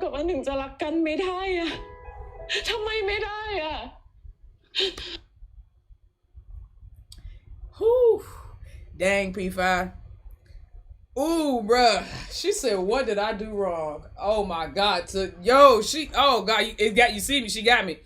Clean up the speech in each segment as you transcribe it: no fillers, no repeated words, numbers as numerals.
กับอันหนึ่งจะรักกันไม่ได้อะทำไมไม่ได้อะ Whew. Dang, P5. Ooh, bruh. She said, what did I do wrong? Oh, my God. Oh, God. You see me. She got me.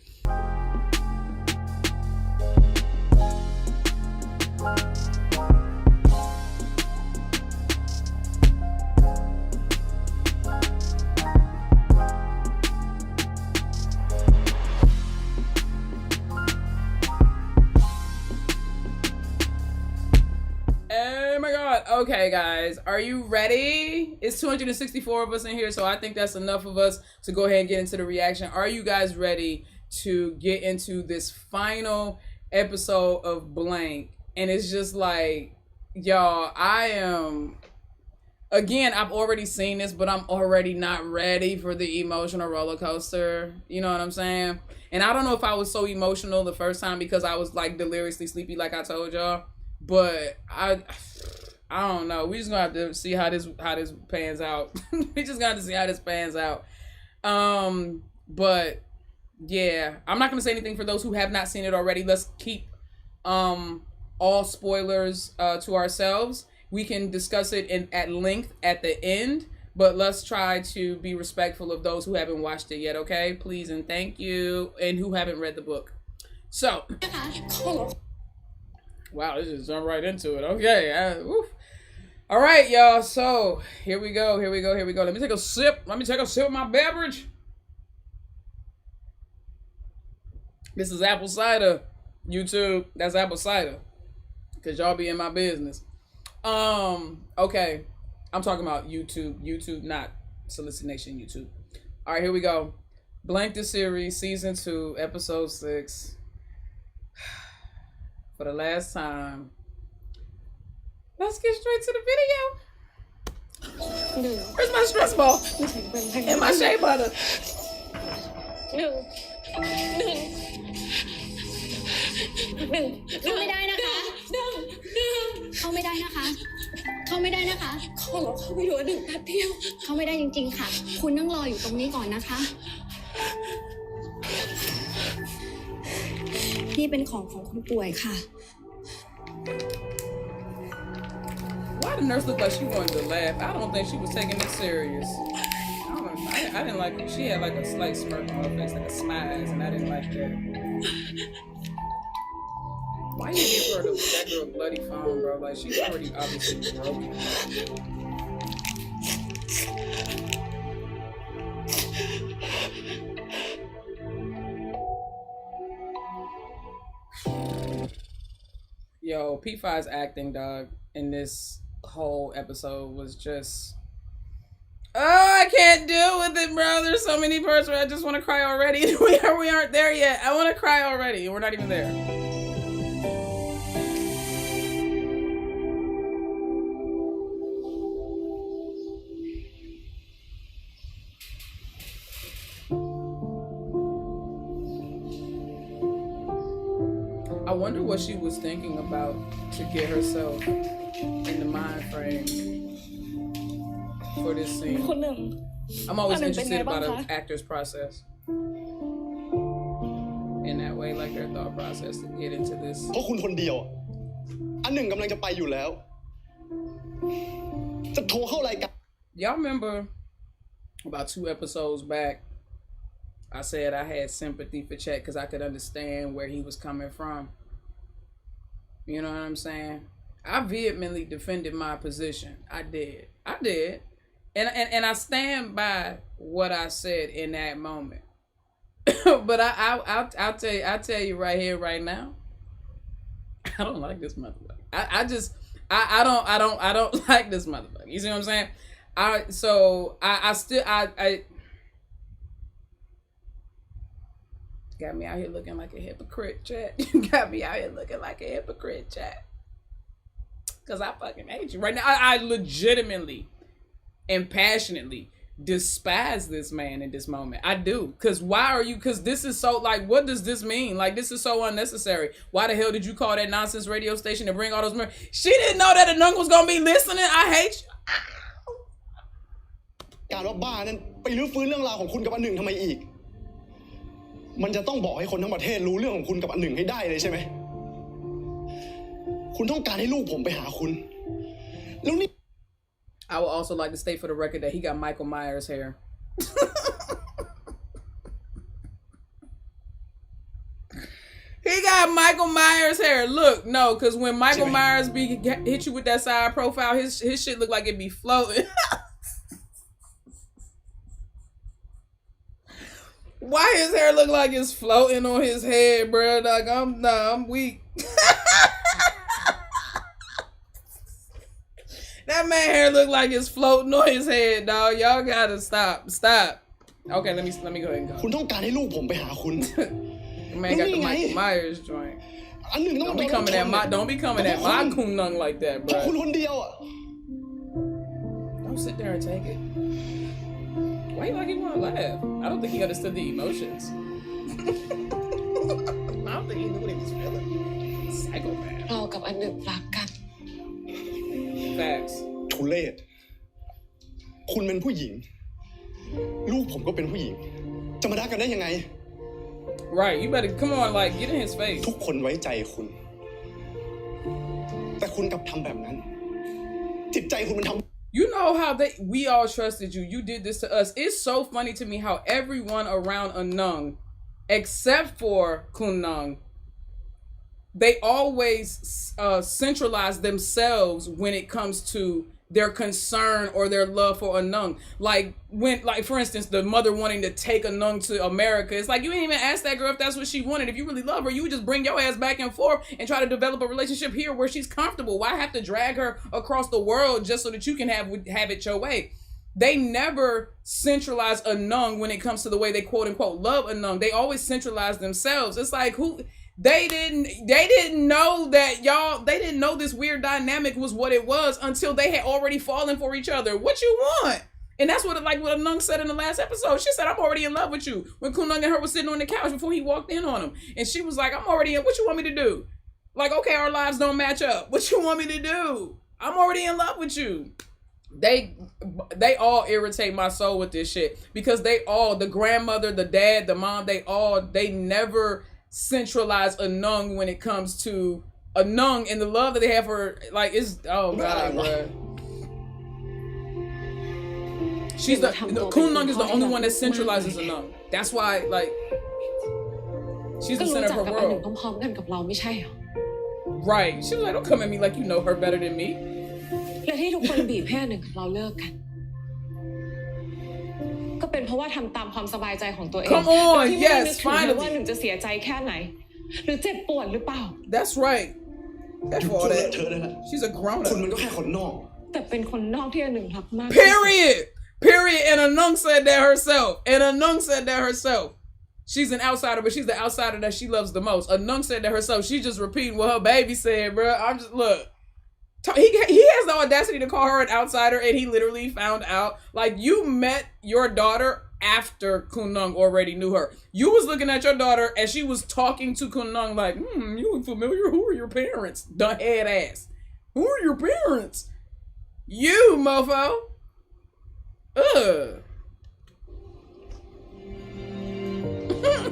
Oh my God. Okay, guys, are you ready? It's 264 of us in here, so I think that's enough of us to go ahead and get into the reaction. Are you guys ready to get into this final episode of Blank? And it's just like, y'all, again, I've already seen this, but I'm already not ready for the emotional roller coaster. You know what I'm saying? And I don't know if I was so emotional the first time because I was like deliriously sleepy, like I told y'all. But I don't know. We just gonna have to see how this pans out. We just got to see how this pans out. But yeah, I'm not gonna say anything for those who have not seen it already. Let's keep all spoilers to ourselves. We can discuss it at length at the end, but let's try to be respectful of those who haven't watched it yet. Okay, please and thank you, and who haven't read the book. So. Wow, let's just jump right into it. Okay. All right, y'all. So here we go. Let me take a sip of my beverage. This is apple cider, YouTube. That's apple cider. Cause y'all be in my business. Okay. I'm talking about YouTube, not Solicitation YouTube. All right, here we go. Blank the Series, Season 2, Episode 6. For the last time. Let's get straight to the video. Where's my stress ball? And my shea butter. No. เข้าไม่ได้นะคะ เข้าไม่ได้นะคะ เข้าไม่ได้นะคะ ขอร้องเข้าไปดูหนึ่งแป๊บเดียว เข้าไม่ได้จริงๆค่ะ คุณนั่งรออยู่ตรงนี้ก่อนนะคะ นี่เป็นของคนป่วยค่ะ Why the nurse looked like she wanted to laugh? I don't think she was taking it serious. I didn't like it. She had like a slight smirk on her face, like a smize, and I didn't like that. Why you give her that girl bloody phone, bro? Like, she's already obviously broken. Yo, P5's acting, dog, in this whole episode was just... Oh, I can't deal with it, bro. There's so many parts where I just want to cry already. We aren't there yet. I want to cry already. We're not even there. I wonder what she was thinking about to get herself in the mind frame for this scene. I'm always interested about an actor's process. In that way, like their thought process to get into this. เพราะคุณคนเดียวอันหนึ่งกำลังจะไปอยู่แล้วจะโทรเข้ารายการ Y'all remember about 2 episodes back, I said I had sympathy for Chet because I could understand where he was coming from. You know what I'm saying? I vehemently defended my position. I did. And I stand by what I said in that moment. But I'll tell you right here, right now, I don't like this motherfucker. I don't like this motherfucker. You see what I'm saying? I got me out here looking like a hypocrite, chat. You got me out here looking like a hypocrite, chat. Because I fucking hate you right now. I legitimately and passionately despise this man in this moment. I do. Because because this is so, like, what does this mean? Like, this is so unnecessary. Why the hell did you call that nonsense radio station to bring all those She didn't know that Anung was going to be listening. I hate you. การว่าบ้านั้นไปรื้อฟื้นเรื่องราวของคุณกับอันหนึ่งทำไมอีก มันจะต้องบอกให้คนทั้งประเทศรู้เรื่องของคุณกับอันหนึ่งให้ได้เลยใช่ไหมคุณต้องการให้ลูกผมไปหาคุณแล้วนี่ I would also like to state for the record that he got Michael Myers hair. He got Michael Myers hair. Look, no, because when Michael Myers hit you with that side profile, his shit look like it be floating. Why his hair look like it's floating on his head, bro? Like I'm weak. That man hair look like it's floating on his head, dog. Y'all gotta stop. Okay, let me go ahead and go. คุณต้องการให้ลูกผมไปหาคุณ Man got the Michael Myers joint. อันหนึ่งต้อง Don't be coming at my kunung like that, เพราะคุณ bro. คนเดียวอ่ะ Don't sit there and take it. Why you like he wanna laugh? I don't think he understood the emotions. I don't think he knew what he was feeling. Psychopath. เรากับอันหนึ่งรักกัน Facts. ทุเรศคุณเป็นผู้หญิง ลูกผมก็เป็นผู้หญิง จะมารักกันได้ยังไง Right, you better come on, like get in his face. ทุกคนไว้ใจคุณ แต่คุณกลับทำแบบนั้น จิตใจคุณมันทำ You know how we all trusted you. You did this to us. It's so funny to me how everyone around Anung, except for Kunung, they always centralize themselves when it comes to their concern or their love for Anung. Like for instance, the mother wanting to take Anung to America. It's like you didn't even ask that girl if that's what she wanted. If you really love her, you would just bring your ass back and forth and try to develop a relationship here where she's comfortable. Why have to drag her across the world just so that you can have it your way? They never centralize Anung when it comes to the way they quote unquote love Anung. They always centralize themselves. It's like they didn't know that they didn't know this weird dynamic was what it was until they had already fallen for each other. What you want? And that's what Anung said in the last episode. She said, I'm already in love with you. When Kunung and her was sitting on the couch before he walked in on him. And she was like, I'm already in. What you want me to do? Like, okay, our lives don't match up. What you want me to do? I'm already in love with you. They all irritate my soul with this shit. Because the grandmother, the dad, the mom, they never centralize Anung when it comes to Anung and the love that they have for, like, it's, oh god, bro. Kunung is the only one that centralizes Anung. That's why, like, she's the center of her world. พร้อมๆกันกับเราไม่ใช่เหรอ Right. She was like, don't come at me like you know her better than me. และที่ทุกคนบีบให้อันหนึ่งกับเราเลิกกัน ก็เป็นเพราะว่าทำตามความสบายใจของตัวเอง Come on, ที่ไม่ได้ yes, นึกถึงเลยว่า finally. หนึ่งจะเสียใจแค่ไหน หรือเจ็บปวดหรือเปล่า That's right. That's ทุก all คนเล that. อะเธอเลยนะ She's a grown คุณ up. มันก็แค่คนนอก แต่เป็นคนนอกที่อันหนึ่งรักมาก Period. And Anung said that herself. She's an outsider, but she's the outsider that she loves the most. Anung said that herself. She's just repeating what her baby said, bro. I'm just, look. He has the audacity to call her an outsider, and he literally found out. Like, you met your daughter after Kunung already knew her. You was looking at your daughter as she was talking to Kunung like, you look familiar. Who are your parents? The head ass. Who are your parents? You, mofo. Ugh.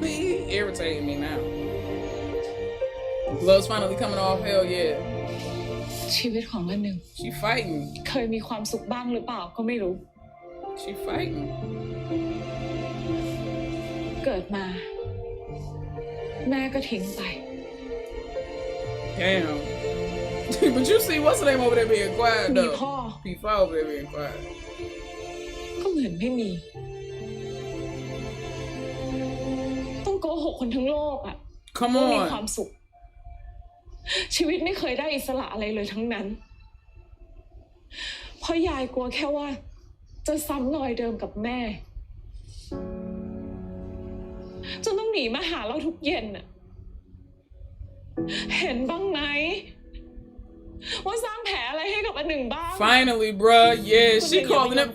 He irritating me now. Blood's finally coming off. Hell yeah. ชีวิตของอันหนึ่ง She fighting. เคยมีความสุขบ้างหรือเปล่าก็ไม่รู้ She fighting. เกิดมา แม่ก็ทิ้งไป Damn. But you see what's the name over there being quiet มี though? พ่อ P5 over there being quiet. ก็เหมือนไม่มี ต้องโกหกคนทั้งโลกอ่ะ Come ว่ามีความ on. สุข ชีวิตไม่เคยได้อิสระอะไรเลยทั้งนั้น เพราะยายกลัวแค่ว่า จะซ้ำรอยเดิมกับแม่ จนต้องหนีมาหาเราทุกเย็นน่ะ เห็นบ้างไหมว่าสร้างแผลอะไรให้กับอันหนึ่งบ้าง Finally, bruh. Yeah, she calling it.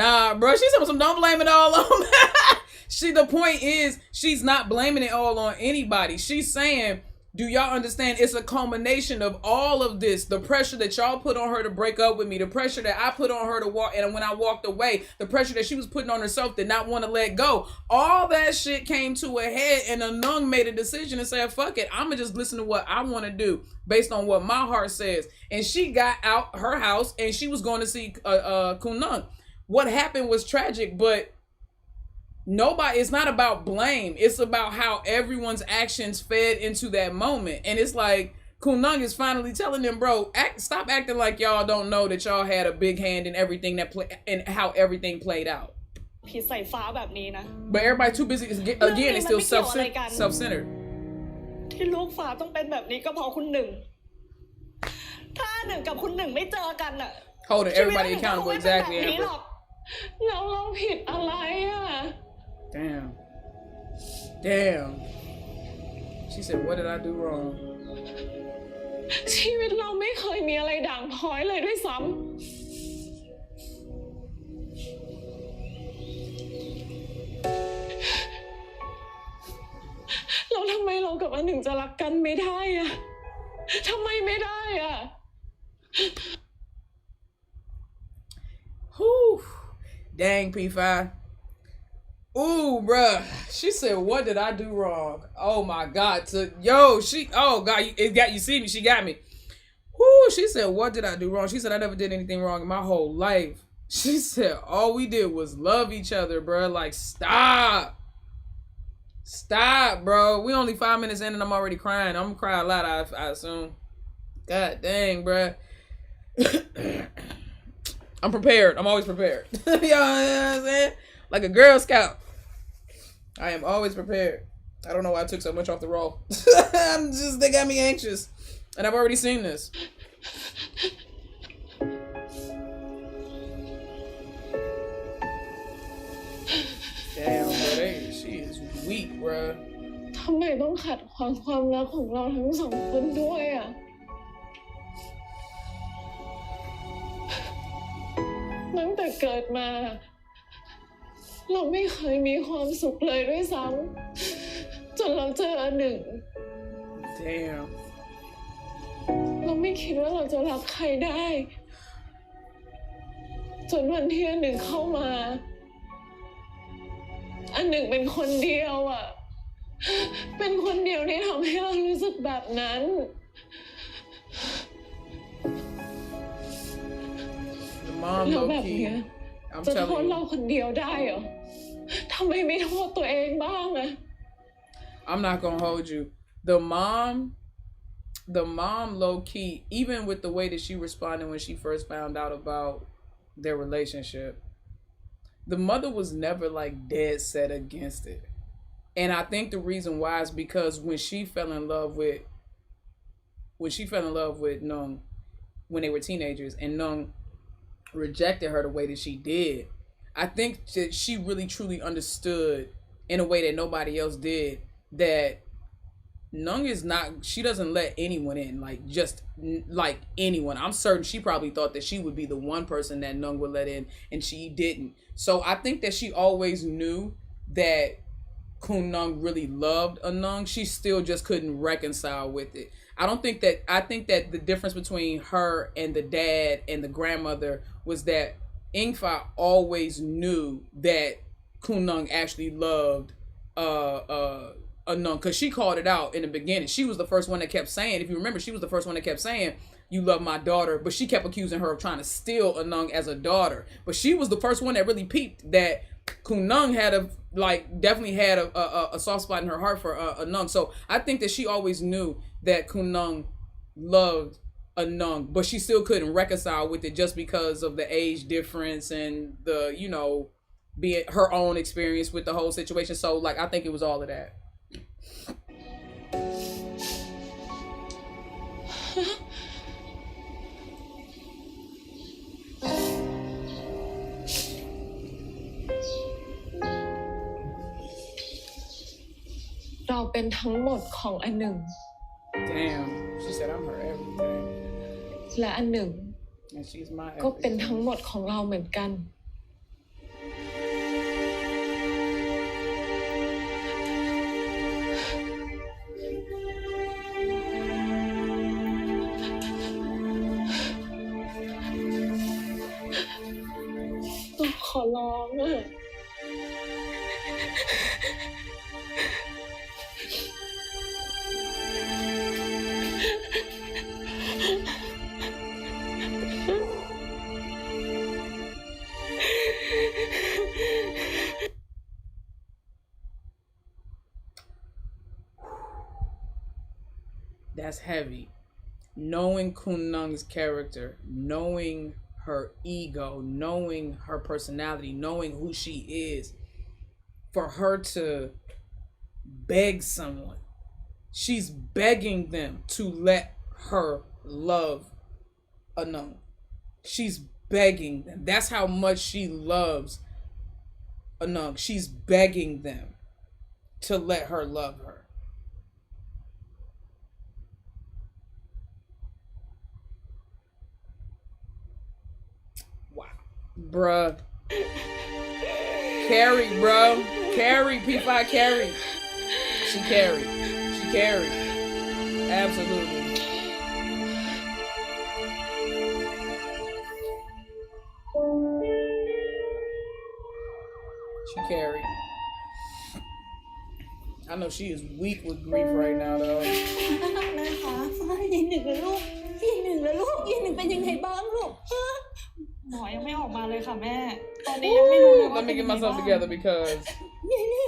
Nah, bruh. She's saying some. Don't blame it all on me. The point is, she's not blaming it all on anybody. She's saying Do y'all understand? It's a culmination of all of this. The pressure that y'all put on her to break up with me, the pressure that I put on her to walk, and when I walked away, the pressure that she was putting on herself to not want to let go. All that shit came to a head, and Anung made a decision and said, fuck it, I'm going to just listen to what I want to do based on what my heart says. And she got out her house, and she was going to see Kunung. What happened was tragic, but it's not about blame. It's about how everyone's actions fed into that moment. And it's like Kunung is finally telling them, bro, stop acting like y'all don't know that y'all had a big hand in everything and how everything played out. But everybody too busy, again, it's still self-centered. ที่ลูกฟ้าต้องเป็นแบบนี้ก็เพราะคุณหนึ่งถ้าหนึ่งกับคุณหนึ่งไม่เจอกันน่ะ Holding everybody accountable, exactly. แล้วเราผิดอะไรอ่ะ Damn. She said, what did I do wrong? ชีวิตเราไม่เคยมีอะไรด่างพร้อยเลยด้วยซ้ำแล้วทำไมเรากับอันหนึ่งจะรักกันไม่ได้อ่ะทำไมไม่ได้อ่ะ Dang, P5. Ooh, bruh. She said, what did I do wrong? Oh my God. Oh God, you see me, she got me. Whoo, she said, what did I do wrong? She said, I never did anything wrong in my whole life. She said, all we did was love each other, bruh. Like, stop. Stop, bro. We only 5 minutes in and I'm already crying. I'm gonna cry a lot, I assume. God dang, bruh. I'm prepared. I'm always prepared. You know what I'm saying? Like a Girl Scout. I am always prepared. I don't know why I took so much off the roll. They got me anxious. And I've already seen this. Damn, bro. She is weak, bro. ทำไมต้องขัดขวางความรักของเราทั้งสองคนด้วยอ่ะ ตั้งแต่เกิดมาเราไม่เคยมีความสุขเลยด้วยซ้ำจนเราเจออันหนึ่ง Damn. เราไม่คิดว่าเราจะรักใครได้จนวันที่อันหนึ่งเข้ามาอันหนึ่งเป็นคนเดียวอ่ะเป็นคนเดียวที่ทำให้เรารู้สึกแบบนั้น แล้วแบบเนี้ยจะโทษเราคนเดียวได้เหรอทำไมไม่โทษตัวเองบ้างอะ I'm not gonna hold you. The mom low-key, even with the way that she responded when she first found out about their relationship, the mother was never like dead set against it. And I think the reason why is because when she fell in love with Nung when they were teenagers and Nung rejected her the way that she did, I think that she really truly understood in a way that nobody else did that Nung she doesn't let anyone in, like just like anyone. I'm certain she probably thought that she would be the one person that Nung would let in, and she didn't. So I think that she always knew that Kun Nung really loved Nung. She still just couldn't reconcile with it. I think that the difference between her and the dad and the grandmother was that Ingfa always knew that Kun Nung actually loved Nung, because she called it out in the beginning. She was the first one that kept saying, if you remember, she was the first one that kept saying, you love my daughter, but she kept accusing her of trying to steal Nung as a daughter. But she was the first one that really peeped that Kun Nung definitely had a soft spot in her heart for Nung. So I think that she always knew that Kun Nung loved Nung, but she still couldn't reconcile with it just because of the age difference and the, being her own experience with the whole situation. So I think it was all of that. เราเป็นทั้งหมดของอันหนึ่ง Damn, she said I'm her everything. และอันหนึ่ง And she's my ก็เป็น everything. ทั้งหมดของเราเหมือนกัน แ that's heavy. Knowing Kun Nung's character, knowing her ego, knowing her personality, knowing who she is, for her to beg someone, she's begging them to let her love Anung. She's begging them. That's how much she loves Anung. She's begging them to let her love her. Wow. Bruh. Carrie, bro. Carrie, P5 carry. She carried. She carried. Absolutely. She carried. I know she is weak with grief right now, though. แม่คะยายหนึ่งนะลูกยายหนึ่งนะลูกยายหนึ่งเป็นยังไงบ้างลูกหมอยังไม่ออกมาเลยค่ะแม่ตอนนี้ยังไม่รู้เลยว่า Let me get myself together because ยายหนึ่ง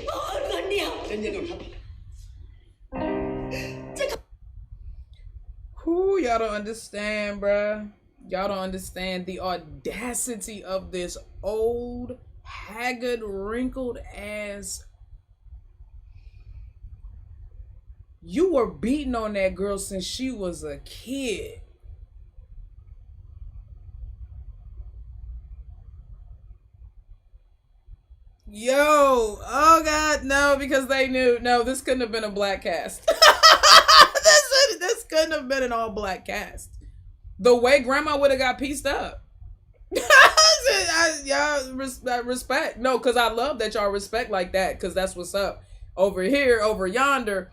พ่อคนเดียว เย็นๆก่อนครับ Whew, y'all don't understand, bruh. Y'all don't understand the audacity of this old, haggard, wrinkled ass. You were beating on that girl since she was a kid. Yo, oh God, no, because they knew. No, this couldn't have been a black cast. This couldn't have been an all black cast. The way grandma would have got pieced up. Y'all respect. No, because I love that y'all respect like that, because that's what's up. Over here, over yonder.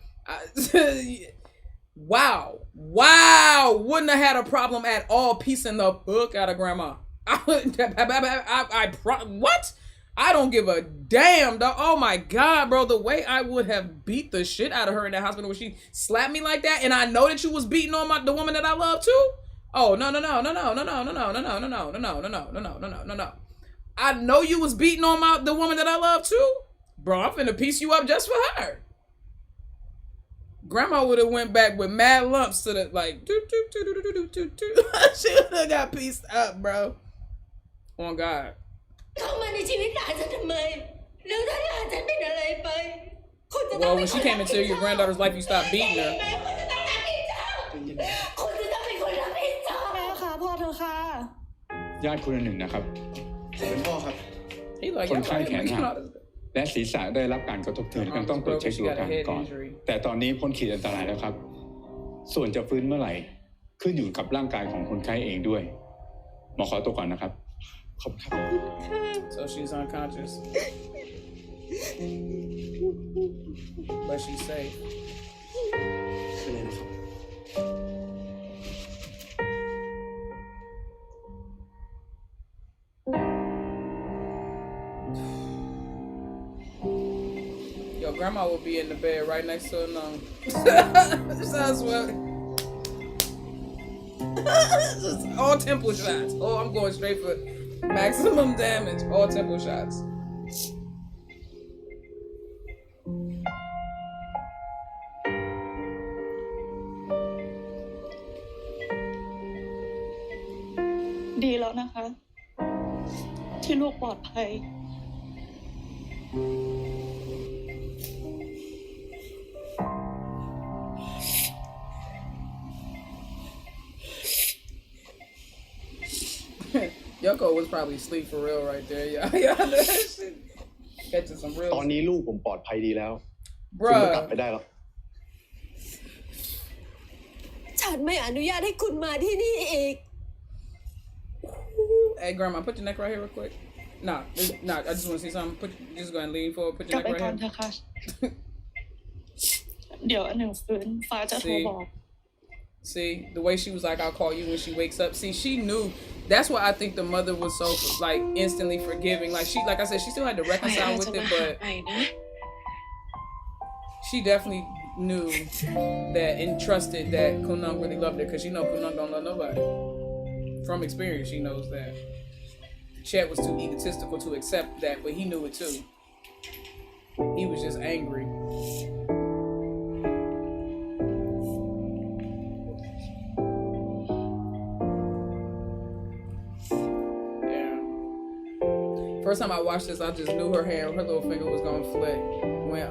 Wow. Wouldn't have had a problem at all piecing the fuck out of grandma. What? I don't give a damn, dog. Oh my God, bro. The way I would have beat the shit out of her in that hospital when she slapped me like that, and I know that you was beating on the woman that I love too. Oh no. I know you was beating on the woman that I love too. Bro, I'm finna piece you up just for her. Grandma would have went back with mad lumps to the like she would have got pieced up, bro. On God. เข้ามาในชีวิตหลานฉันทำไมแล้วถ้าหลานฉันเป็นอะไรไปคุณจะต้อง Well, when she came into your granddaughter's life, you stopped beating her. คุณจะต้องเป็นคนรับผิดชอบแม่ค่ะพ่อเธอค่ะ ญาติคุณหนึ่งนะครับ เป็นพ่อครับ He like, คน y'all ไข้แขนหัก like, และศีรษะได้รับการกระทบกระเทือนยังต้องตรวจเช็คดูอาการก่อน แต่ตอนนี้พ้นขีดอันตรายแล้วครับ ส่วนจะฟื้นเมื่อไหร่ขึ้นอยู่กับร่างกายของคนไข้เองด้วยหมอขอตัวก่อนนะครับ ขอบคุณครับ So she's unconscious. But she's safe. เป็นไรนะครับ Yo, grandma will be in the bed right next to Anung. Sounds well. Just all temple shots. Oh, I'm going straight for maximum damage. All temple shots.ดีแล้วนะคะ ที่ลูกปลอดภัย Yoko was probably asleep for real right there. Yeah, that shit catching some ต real. อนนี้ลูกผมปลอดภัยดีแล้วคุณ Bruh. ก็กลับไปได้แล้ว ฉันไม่อนุญาตให้คุณมาที่นี่อีก Hey, grandma, put your neck right here real quick. Nah, I just want to see something. Just go ahead and lean forward. Put กลั your บ neck ไป right ก่อน here. เถอะค่ะ เดี๋ยวอันหนึ่งฟื้นฟ้าจะโทรบอก See, the way she was like, I'll call you when she wakes up. See, she knew. That's why I think the mother was so, like, instantly forgiving. Like I said, she still had to reconcile with it, but she definitely knew that and trusted that Kunung really loved her, because Kunung don't love nobody. From experience, she knows that. Chet was too egotistical to accept that, but he knew it too. He was just angry. First time I watched this, I just knew her little finger was gonna flick when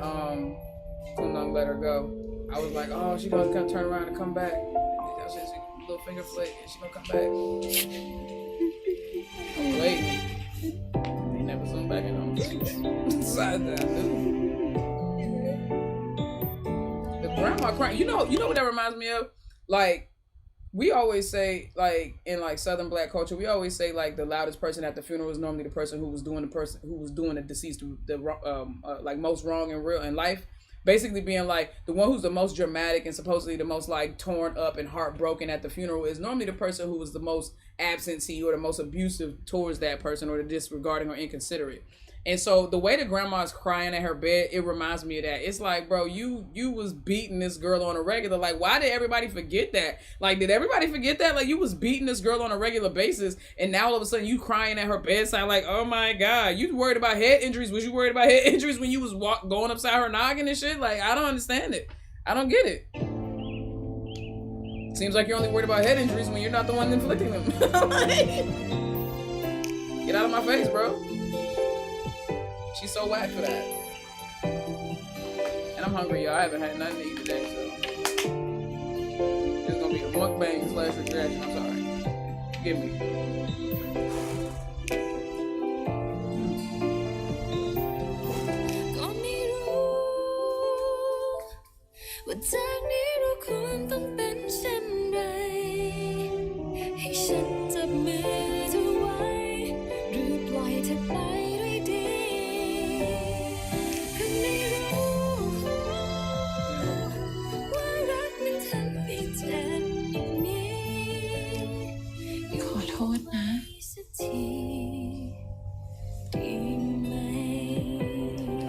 Kunung let her go. I was like, oh, she gonna come turn around and come back. That's just little finger flick, and she gonna come back. I'm waiting. He never zoomed back in on me. Besides that, I knew. The grandma crying. You know what that reminds me of? Like, we always say, like, in like Southern Black culture, we always say like the loudest person at the funeral is normally the person who was doing the deceased like most wrong in life. Basically being like the one who's the most dramatic and supposedly the most like torn up and heartbroken at the funeral is normally the person who was the most absentee or the most abusive towards that person or the disregarding or inconsiderate. And so the way the grandma's crying at her bed, it reminds me of that. It's like, bro, you was beating this girl on a regular. Like, why did everybody forget that? Like, did everybody forget that? Like, you was beating this girl on a regular basis, and now all of a sudden you crying at her bedside like, oh my God, you worried about head injuries? Was you worried about head injuries when you was going upside her noggin and shit? Like, I don't understand it. I don't get it. Seems like you're only worried about head injuries when you're not the one inflicting them. Like, get out of my face, bro. She's so whack for that. And I'm hungry, y'all. I haven't had nothing to eat today, so it's gonna be a mukbang / reaction. I'm sorry. Give me.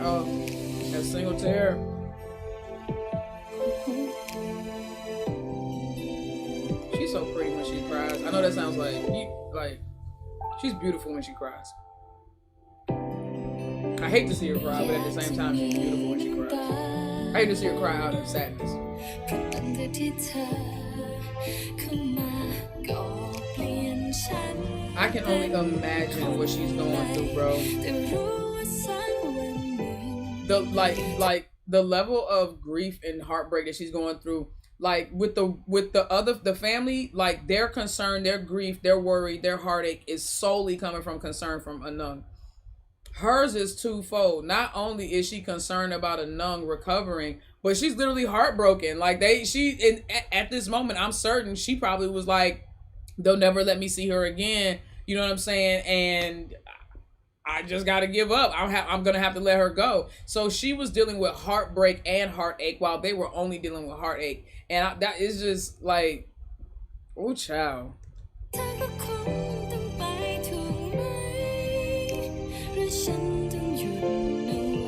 Oh, that single tear. She's so pretty when she cries. I know that sounds like she's beautiful when she cries. I hate to see her cry, but at the same time, she's beautiful when she cries. I hate to see her cry out of sadness. I can only imagine what she's going through, bro. The level of grief and heartbreak that she's going through, like with the family, like their concern, their grief, their worry, their heartache is solely coming from concern from Anung. Hers is twofold. Not only is she concerned about Anung recovering, but she's literally heartbroken. Like at this moment, I'm certain she probably was like, they'll never let me see her again. You know what I'm saying? And I just got to give up. I'm going to have to let her go. So she was dealing with heartbreak and heartache while they were only dealing with heartache. And that is just like, oh, child.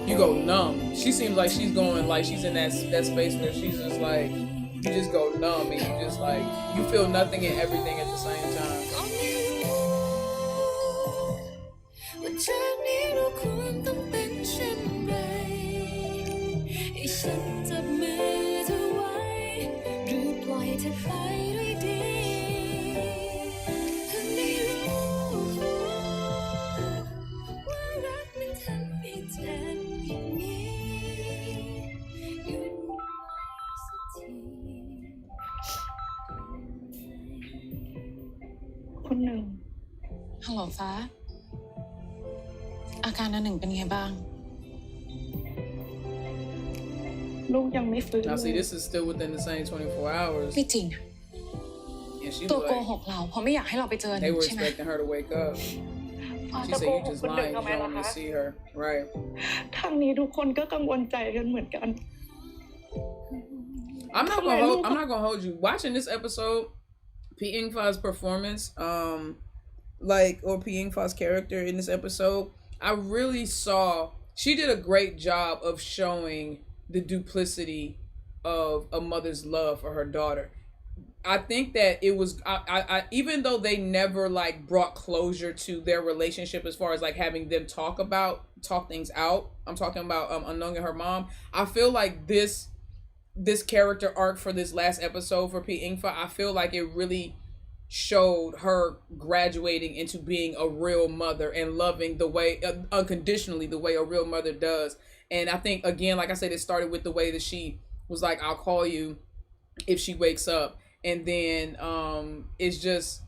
You go numb. She seems like she's going, like she's in that space where she's just like, you just go numb and you just like, you feel nothing and everything at the same time.คุณหนึ่ง ฮัลโหลฟ้าอาการอันหนึ่งเป็นไงบ้าง ลูกยังไม่ฟื้น Now see, this is still within the same 24 hours. ไม่จริงอะ And she ตัว was โก like, หกเราเพราะไม่อยากให้เราไปเจอ they were ใช่ไหม expecting her to wake up. ฟ้า She จะ said โก you หก just คุณหนึ่ง lying, ทำ you ไม don't ล่ะ want คะ to see her. Right. ทางนี้ทุกคนก็กังวลใจกันเหมือนกัน I'm not gonna hold you. Watching this episode, P. Ingfa's performance, or P. Ingfa's character in this episode, I really saw she did a great job of showing the duplicity of a mother's love for her daughter. I think that it was I even though they never like brought closure to their relationship as far as like having them talk things out. I'm talking about Unknown and her mom. I feel like this character arc for this last episode for P. Ingfa, I feel like it really showed her graduating into being a real mother and loving the way unconditionally the way a real mother does. And I think again, like I said, it started with the way that she was like, I'll call you if she wakes up. And then it's just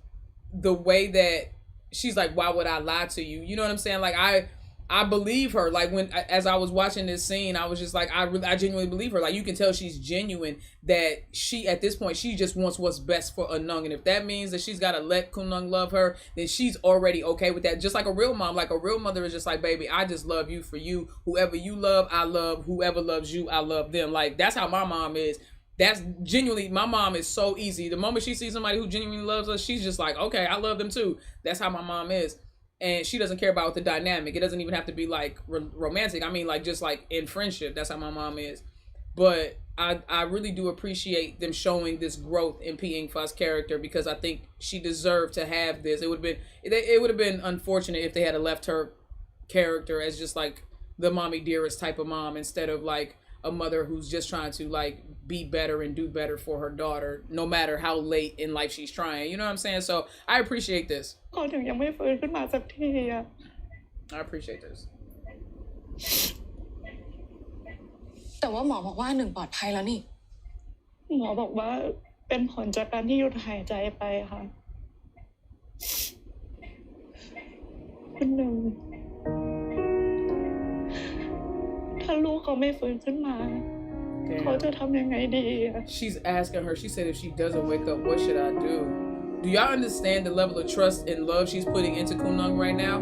the way that she's like, why would I lie to you? You know what I'm saying? Like I believe her. Like when as I was watching this scene, I was just like, I genuinely believe her. Like you can tell she's genuine, that she at this point she just wants what's best for Anung. And if that means that she's got to let Kunung love her, then she's already okay with that. Just like a real mom, like a real mother is just like, baby, I just love you for you. Whoever you love, I love. Whoever loves you, I love them. Like that's how my mom is. That's genuinely, my mom is so easy. The moment she sees somebody who genuinely loves us, she's just like, okay, I love them too. That's how my mom is. And she doesn't care about the dynamic. It doesn't even have to be like romantic. I mean, like just like in friendship. That's how my mom is. But I really do appreciate them showing this growth in P. Ingfa's character, because I think she deserved to have this. It would have been unfortunate if they had left her character as just like the mommy dearest type of mom, instead of like a mother who's just trying to like be better and do better for her daughter, no matter how late in life she's trying. You know what I'm saying? So I appreciate this. เขาถึงยังไม่ฟื้นขึ้นมาสักทีอะ I appreciate this. แต่ว่าหมอบอกว่าหนึ่งปลอดภัยแล้วนี่ หมอบอกว่าเป็นผลจากการที่หยุดหายใจไปค่ะคุณหนึ่งถ้าลูกเขาไม่ฟื้นขึ้นมา เขาจะทำยังไงดีอะ She's asking her, she said, if she doesn't wake up, what should I do? Do y'all understand the level of trust and love she's putting into Kunung right now?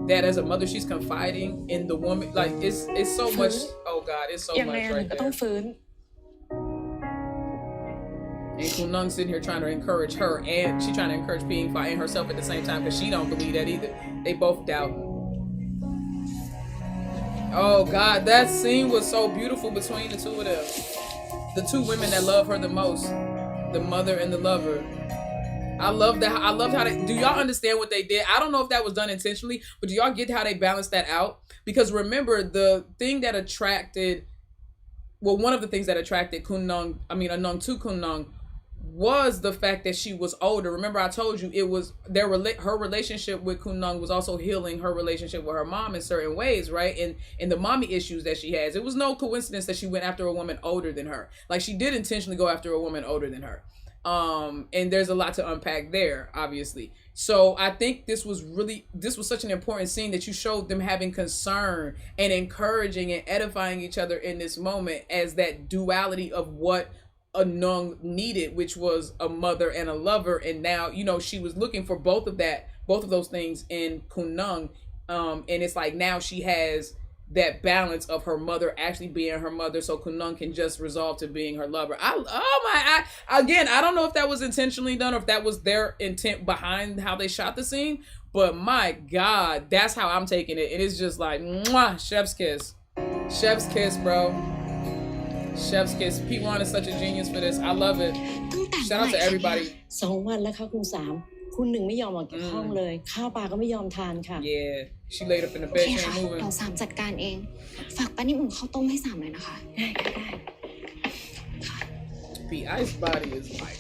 That as a mother, she's confiding in the woman. Like it's so much. Oh God, it's so ยังไง much หนึ่ right งก็ต้อง there. ฟื้น And Kunung sitting here trying to encourage her, and she trying to encourage P. Ingfa and herself at the same time, because she don't believe that either. They both doubt. Oh God, that scene was so beautiful between the two of them. The two women that love her the most, the mother and the lover. I loved how they, do y'all understand what they did? I don't know if that was done intentionally, but do y'all get how they balanced that out? Because remember, the thing that attracted, well, one of the things that attracted Anung to Kunung was the fact that she was older. Remember, I told you it was her relationship with Kunung was also healing her relationship with her mom in certain ways, right? And the mommy issues that she has. It was no coincidence that she went after a woman older than her. Like, she did intentionally go after a woman older than her. And there's a lot to unpack there, obviously. So I think this was such an important scene, that you showed them having concern and encouraging and edifying each other in this moment as that duality of what Anung needed, which was a mother and a lover. And now, you know, she was looking for both of those things in Kunung. And it's like now she has that balance of her mother actually being her mother, so Kunung can just resolve to being her lover. Again, I don't know if that was intentionally done or if that was their intent behind how they shot the scene, but my God, that's how I'm taking it. It is just like, mwah, chef's kiss. Chef's kiss, bro. Chef's kiss. P1 is such a genius for this. I love it. Shout out to everybody. 2 วันแล้วค่ะคุณสามคุณหนึ่งไม่ยอมออกจากห้องเลยข้าวปลาก็ไม่ยอมทานค่ะ Yeah, she laid up in the bed, she ค่ะ ain't moving. เราสามจัดการเอง ฝากป้านิ่มอุ่นข้าวต้มให้สามเลยนะคะ P Ice body is like,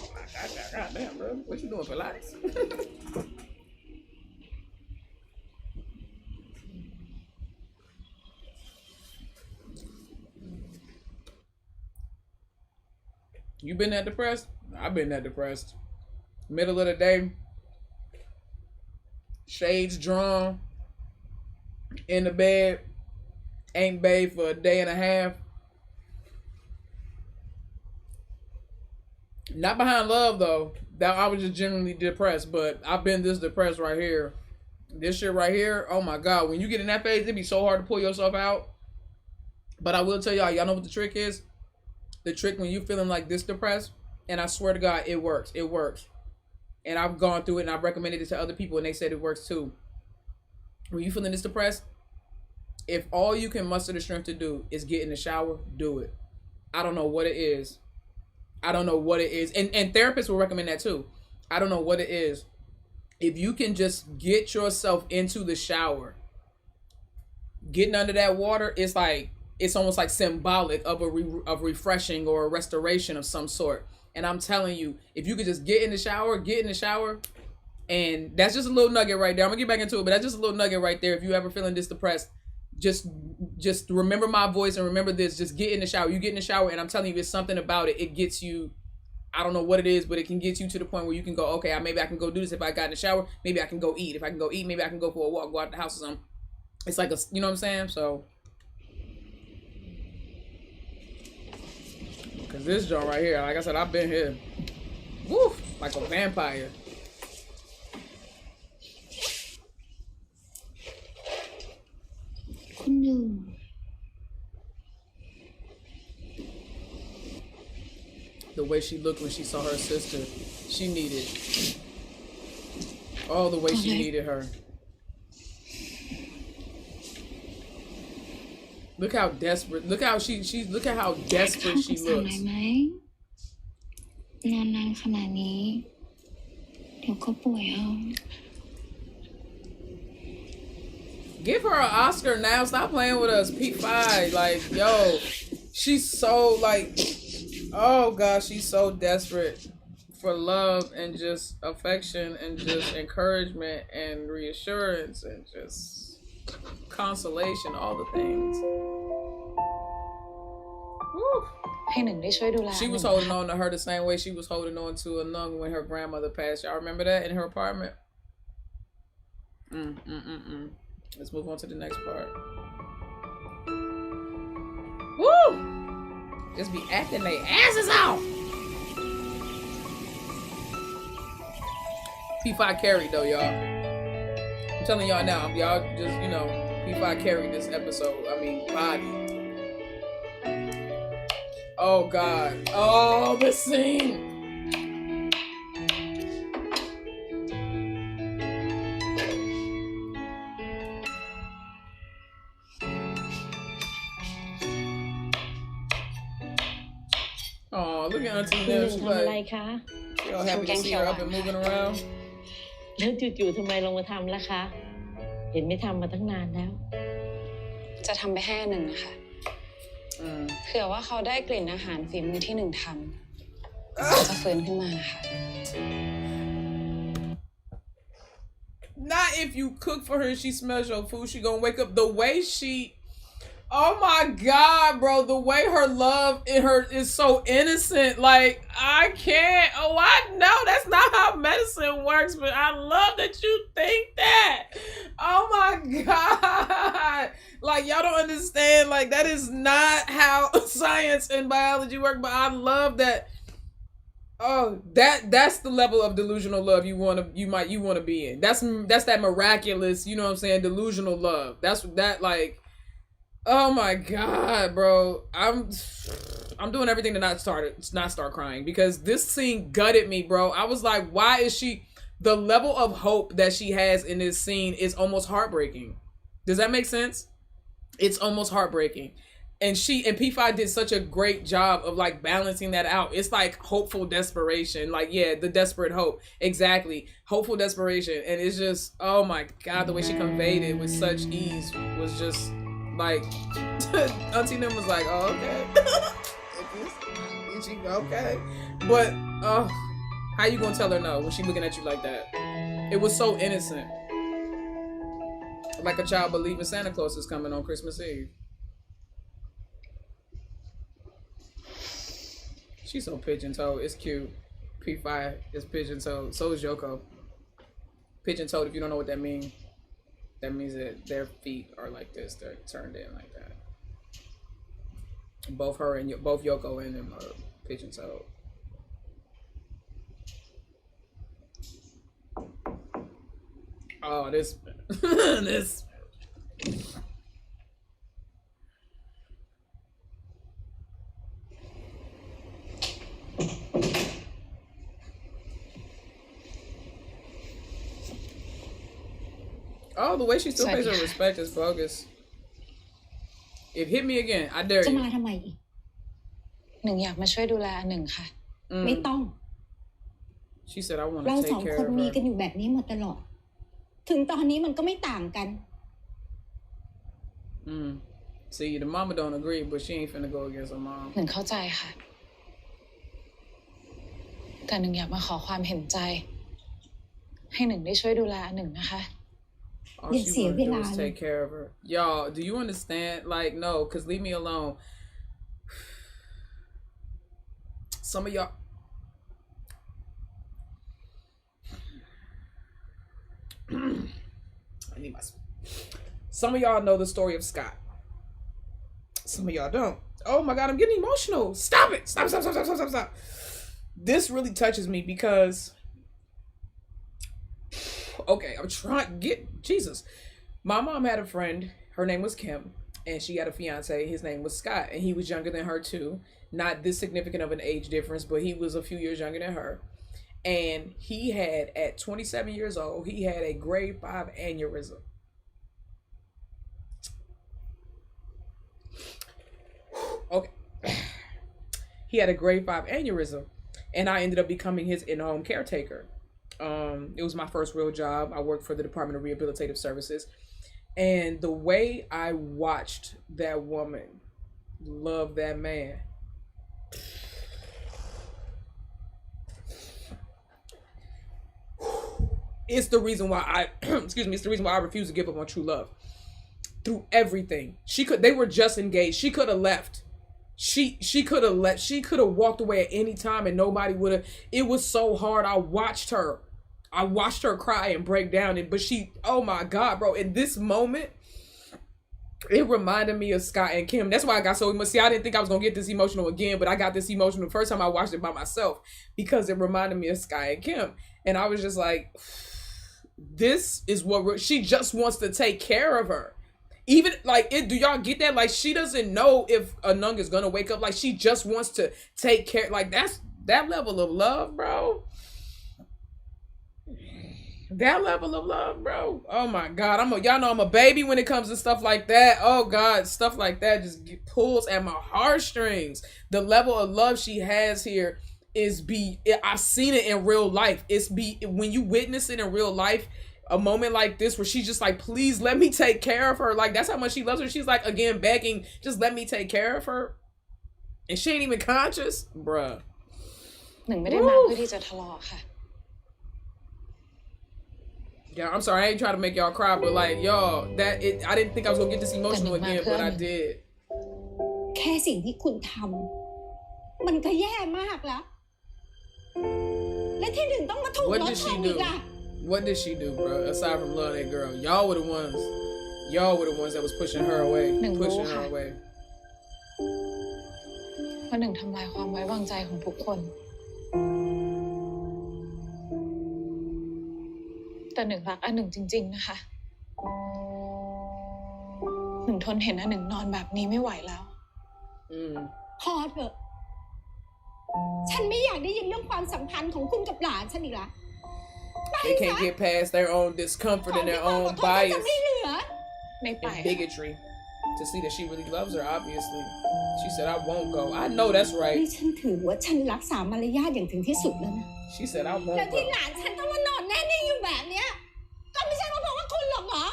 God damn, bro. What you doing, Pilates? You been that depressed? I've been that depressed. Middle of the day, shades drawn, in the bed, ain't bathed for a day and a half. Not behind love though. That I was just generally depressed, but I've been this depressed right here. This shit right here, oh my God. When you get in that phase, it'd be so hard to pull yourself out. But I will tell y'all know what the trick is? The trick when you feeling like this depressed, and I swear to God, it works. It works. And I've gone through it and I've recommended it to other people and they said it works too. When you feeling this depressed, if all you can muster the strength to do is get in the shower, do it. I don't know what it is. I don't know what it is. And therapists will recommend that too. I don't know what it is. If you can just get yourself into the shower, getting under that water, it's like, it's almost like symbolic of of refreshing or a restoration of some sort. And I'm telling you, if you could just get in the shower, and that's just a little nugget right there. I'm gonna get back into it, but that's just a little nugget right there. If you ever feeling this depressed, just remember my voice and remember this. Just get in the shower. You get in the shower, and I'm telling you, it's something about it. It gets you. I don't know what it is, but it can get you to the point where you can go, okay, maybe I can go do this if I got in the shower. Maybe I can go eat. If I can go eat, maybe I can go for a walk, go out the house or something. It's like you know what I'm saying? So, because this joint right here, like I said, I've been here. Woo, like a vampire. The way she looked when she saw her sister, she needed. Oh, the way she needed her. Look how desperate. Look how look at how desperate she looks. นอนนานขนาดนี้เดี๋ยวก็ป่วยเอา Give her an Oscar now. Stop playing with us, P5. Like, yo, she's so like, oh gosh, she's so desperate for love and just affection and just encouragement and reassurance and just consolation, all the things. Woo. ให้หนึ่งได้ช่วยดูแล She was holding on to her the same way she was holding on to a nun when her grandmother passed. Y'all remember that in her apartment? Let's move on to the next part. Woo! Just be acting their asses off. P5 carried though, y'all. I'm telling y'all now, y'all just, you know, P5 carried this episode. I mean, body. Oh God. Oh, the scene. Oh, look at Auntie คุณห Nim. นึ่ง She's ทำอะไร like, คะ y'all happy to see her up and moving around. แล้วจู่ๆทำไมลงมาทำล่ะคะ เห็นไม่ทำมาตั้งนานแล้ว จะทำไปให้หนึ่งนะคะเผื่อว่าเขาได้กลิ่นอาหารฝีมือที่หนึ่งทำเขาจะฟื้นขึ้นมานะคะ Not if you cook for her, she smells your food, she gonna wake up. The way she, oh my God, bro, the way her love in her is so innocent. Like, I can't, oh, I know that's not how medicine works, but I love that you think that. Oh my God. Like, y'all don't understand. Like, that is not how science and biology work, but I love that. Oh, that's the level of delusional love you want to be in. That's that miraculous, you know what I'm saying, delusional love. That's that, like, oh my God, bro. I'm doing everything to not start crying, because this scene gutted me, bro. I was like, why is she, the level of hope that she has in this scene is almost heartbreaking. Does that make sense? It's almost heartbreaking. And P5 did such a great job of like balancing that out. It's like hopeful desperation. Like, yeah, the desperate hope. Exactly. Hopeful desperation. And it's just, oh my God, the way she conveyed it with such ease was just like, Auntie Nim was like, oh, okay. Okay. But, how you gonna tell her no when she looking at you like that? It was so innocent. Like a child believing Santa Claus is coming on Christmas Eve. She's so pigeon-toed. It's cute. P5 is pigeon-toed. So is Yoko. Pigeon-toed, if you don't know what that means that their feet are like this. They're turned in like that. Both Yoko and him are pigeon-toed. Oh, this. This. Oh, the way she still pays her respect is bogus. If hit me again, I dare จะ you. มาทำไมอีก หนึ่งอยากมาช่วยดูแลหนึ่งค่ะ ไม่ต้อง She said I want เรา to ส take อง care คน of มีกัน her. อยู่แบบนี้มาตลอด ถึงตอนนี้มันก็ไม่ต่างกัน See, the mama don't agree, but she ain't finna go against her mom. หนึ่งเข้าใจค่ะ แต่หนึ่งอยากมาขอความเห็นใจ ให้หนึ่งได้ช่วยดูแลหนึ่งนะคะ All she wanna do is take care of her. Y'all, do you understand? Like, no, because leave me alone. Some of y'all... I need my... Some of y'all know the story of Scott. Some of y'all don't. Oh my God, I'm getting emotional. Stop it. Stop. This really touches me because... Okay, I'm trying to get... Jesus. My mom had a friend. Her name was Kim. And she had a fiance. His name was Scott. And he was younger than her too. Not this significant of an age difference, but he was a few years younger than her. And he had, at 27 years old, he had a grade 5 aneurysm. Okay. He had a grade 5 aneurysm. And I ended up becoming his in-home caretaker. It was my first real job. I worked for the Department of Rehabilitative Services. And the way I watched that woman love that man. It's the reason why I, it's the reason why I refuse to give up on true love. Through everything. They were just engaged. She could have left. She could have left. She could have walked away at any time and nobody would have. It was so hard. I watched her cry and break down. But oh my God, bro. In this moment, it reminded me of Scott and Kim. That's why I got so emotional. See, I didn't think I was going to get this emotional again, but I got this emotional the first time I watched it by myself because it reminded me of Scott and Kim. And I was just like, this is what she just wants to take care of her. Even like do y'all get that? Like she doesn't know if Anung is gonna wake up. Like she just wants to take care. Like that level of love, bro. That level of love, bro. Oh my God. Y'all know I'm a baby when it comes to stuff like that. Oh God, stuff like that just pulls at my heartstrings. The level of love she has here I've seen it in real life. When you witness it in real life, a moment like this where she's just like, please let me take care of her. Like that's how much she loves her. She's like, again, begging, just let me take care of her. And she ain't even conscious. Bruh. หนึ่งไม่ได้มาเพื่อที่จะทะเลาะค่ะ Yeah, I'm sorry, I ain't trying to make y'all cry, but like, y'all, I didn't think I was gonna get this emotional again, but I did. แค่สิ่งที่คุณทำมันก็แย่มากแล้ว และที่หนึ่งต้องมาถูกรถชนอีกล่ะ What did she do, bro? Aside from loving that girl, y'all were the ones that was pushing her away, pushing her away. เพราะหนึ่งทำลายความไว้วางใจของทุกคน แต่หนึ่งรักอันหนึ่งจริงๆนะคะ หนึ่งทนเห็นอันหนึ่งนอนแบบนี้ไม่ไหวแล้ว พอเถอะ ฉันไม่อยากได้ยินเรื่องความสัมพันธ์ของคุณกับหลานฉันอีกแล้ว They can't get past their own discomfort and their own bias and bigotry to see that she really loves her, obviously. She said, I won't go. I know that's right. ฉันถือว่าฉันรักษามารยาทอย่างถึงที่สุดแล้วนะ She said, I won't แล้วที่ go. หลานฉันต้องมานอนแน่นิ่งอยู่แบบเนี้ย ก็ไม่ใช่เพราะว่าคุณหรอกเหรอ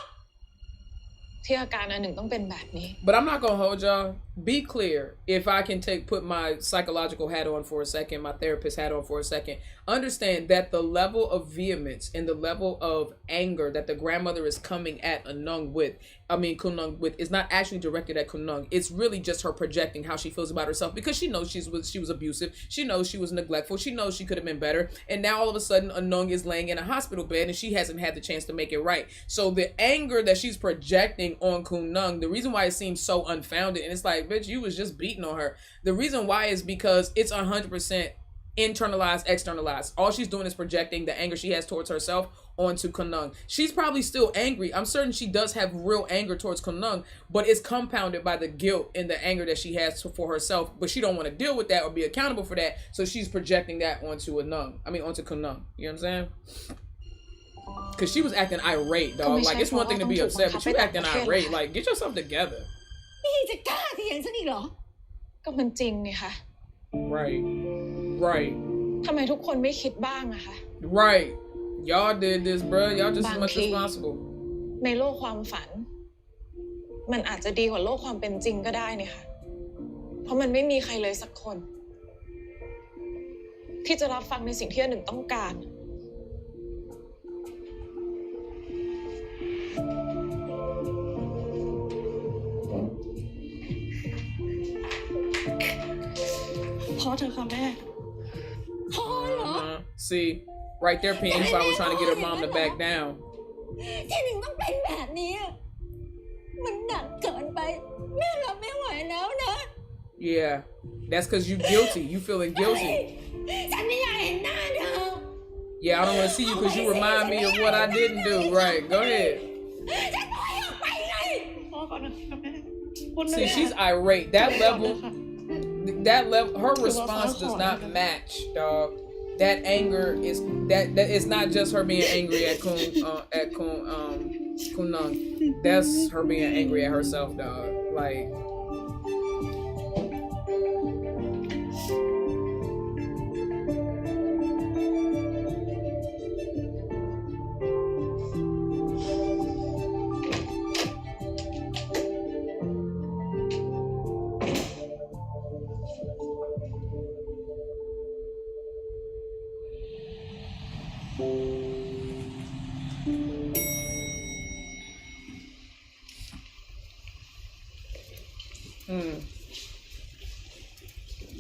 ที่อาการอันหนึ่งต้องเป็นแบบนี้ But I'm not gonna hold y'all. Be clear. If I can put my psychological hat on for a second, my therapist hat on for a second, understand that the level of vehemence and the level of anger that the grandmother is coming at Kunung with is not actually directed at Kunung. It's really just her projecting how she feels about herself because she knows she was abusive. She knows she was neglectful. She knows she could have been better. And now all of a sudden Anung is laying in a hospital bed and she hasn't had the chance to make it right. So the anger that she's projecting on Kunung, the reason why it seems so unfounded, and it's like, bitch, you was just beating on her. The reason why is because it's 100% internalized, externalized. All she's doing is projecting the anger she has towards herself onto Kunung. She's probably still angry. I'm certain she does have real anger towards Kunung, but it's compounded by the guilt and the anger that she has for herself, but she don't want to deal with that or be accountable for that, so she's projecting that onto Kunung. You know what I'm saying? Because she was acting irate, dog. Like, it's one thing to be upset, but you acting irate. Like, get yourself together. นี่จะกล้าเถียงฉันอีกเหรอ ก็มันจริงนี่ค่ะ Right. ทำไมทุกคนไม่คิดบ้างอะคะ Right. Y'all did this, bro. Y'all just as much บางที responsible. ในโลกความฝัน มันอาจจะดีกว่าโลกความเป็นจริงก็ได้เนี่ยค่ะ เพราะมันไม่มีใครเลยสักคน ที่จะรับฟังในสิ่งที่อันหนึ่งต้องการ พอเถอะค่ะแม่ พอเหรอ See, right there, P. Ink was trying to get her mom to back down. ที่หนึ่งต้องเป็นแบบนี้อะมันหนักเกินไป แม่รับไม่ไหวแล้วนะ Yeah, that's because you guilty. You feeling guilty. ฉันไม่อยากเห็นหน้าเธอ Yeah, I don't want to see you because you remind me of what I didn't do. Right, go ahead. ฉันปล่อยออกไปไง พอก่อนนะคะแม่ See, she's irate. That level, her response does not match, dog. That anger is that it's not just her being angry at Kunung. That's her being angry at herself, dog. Like.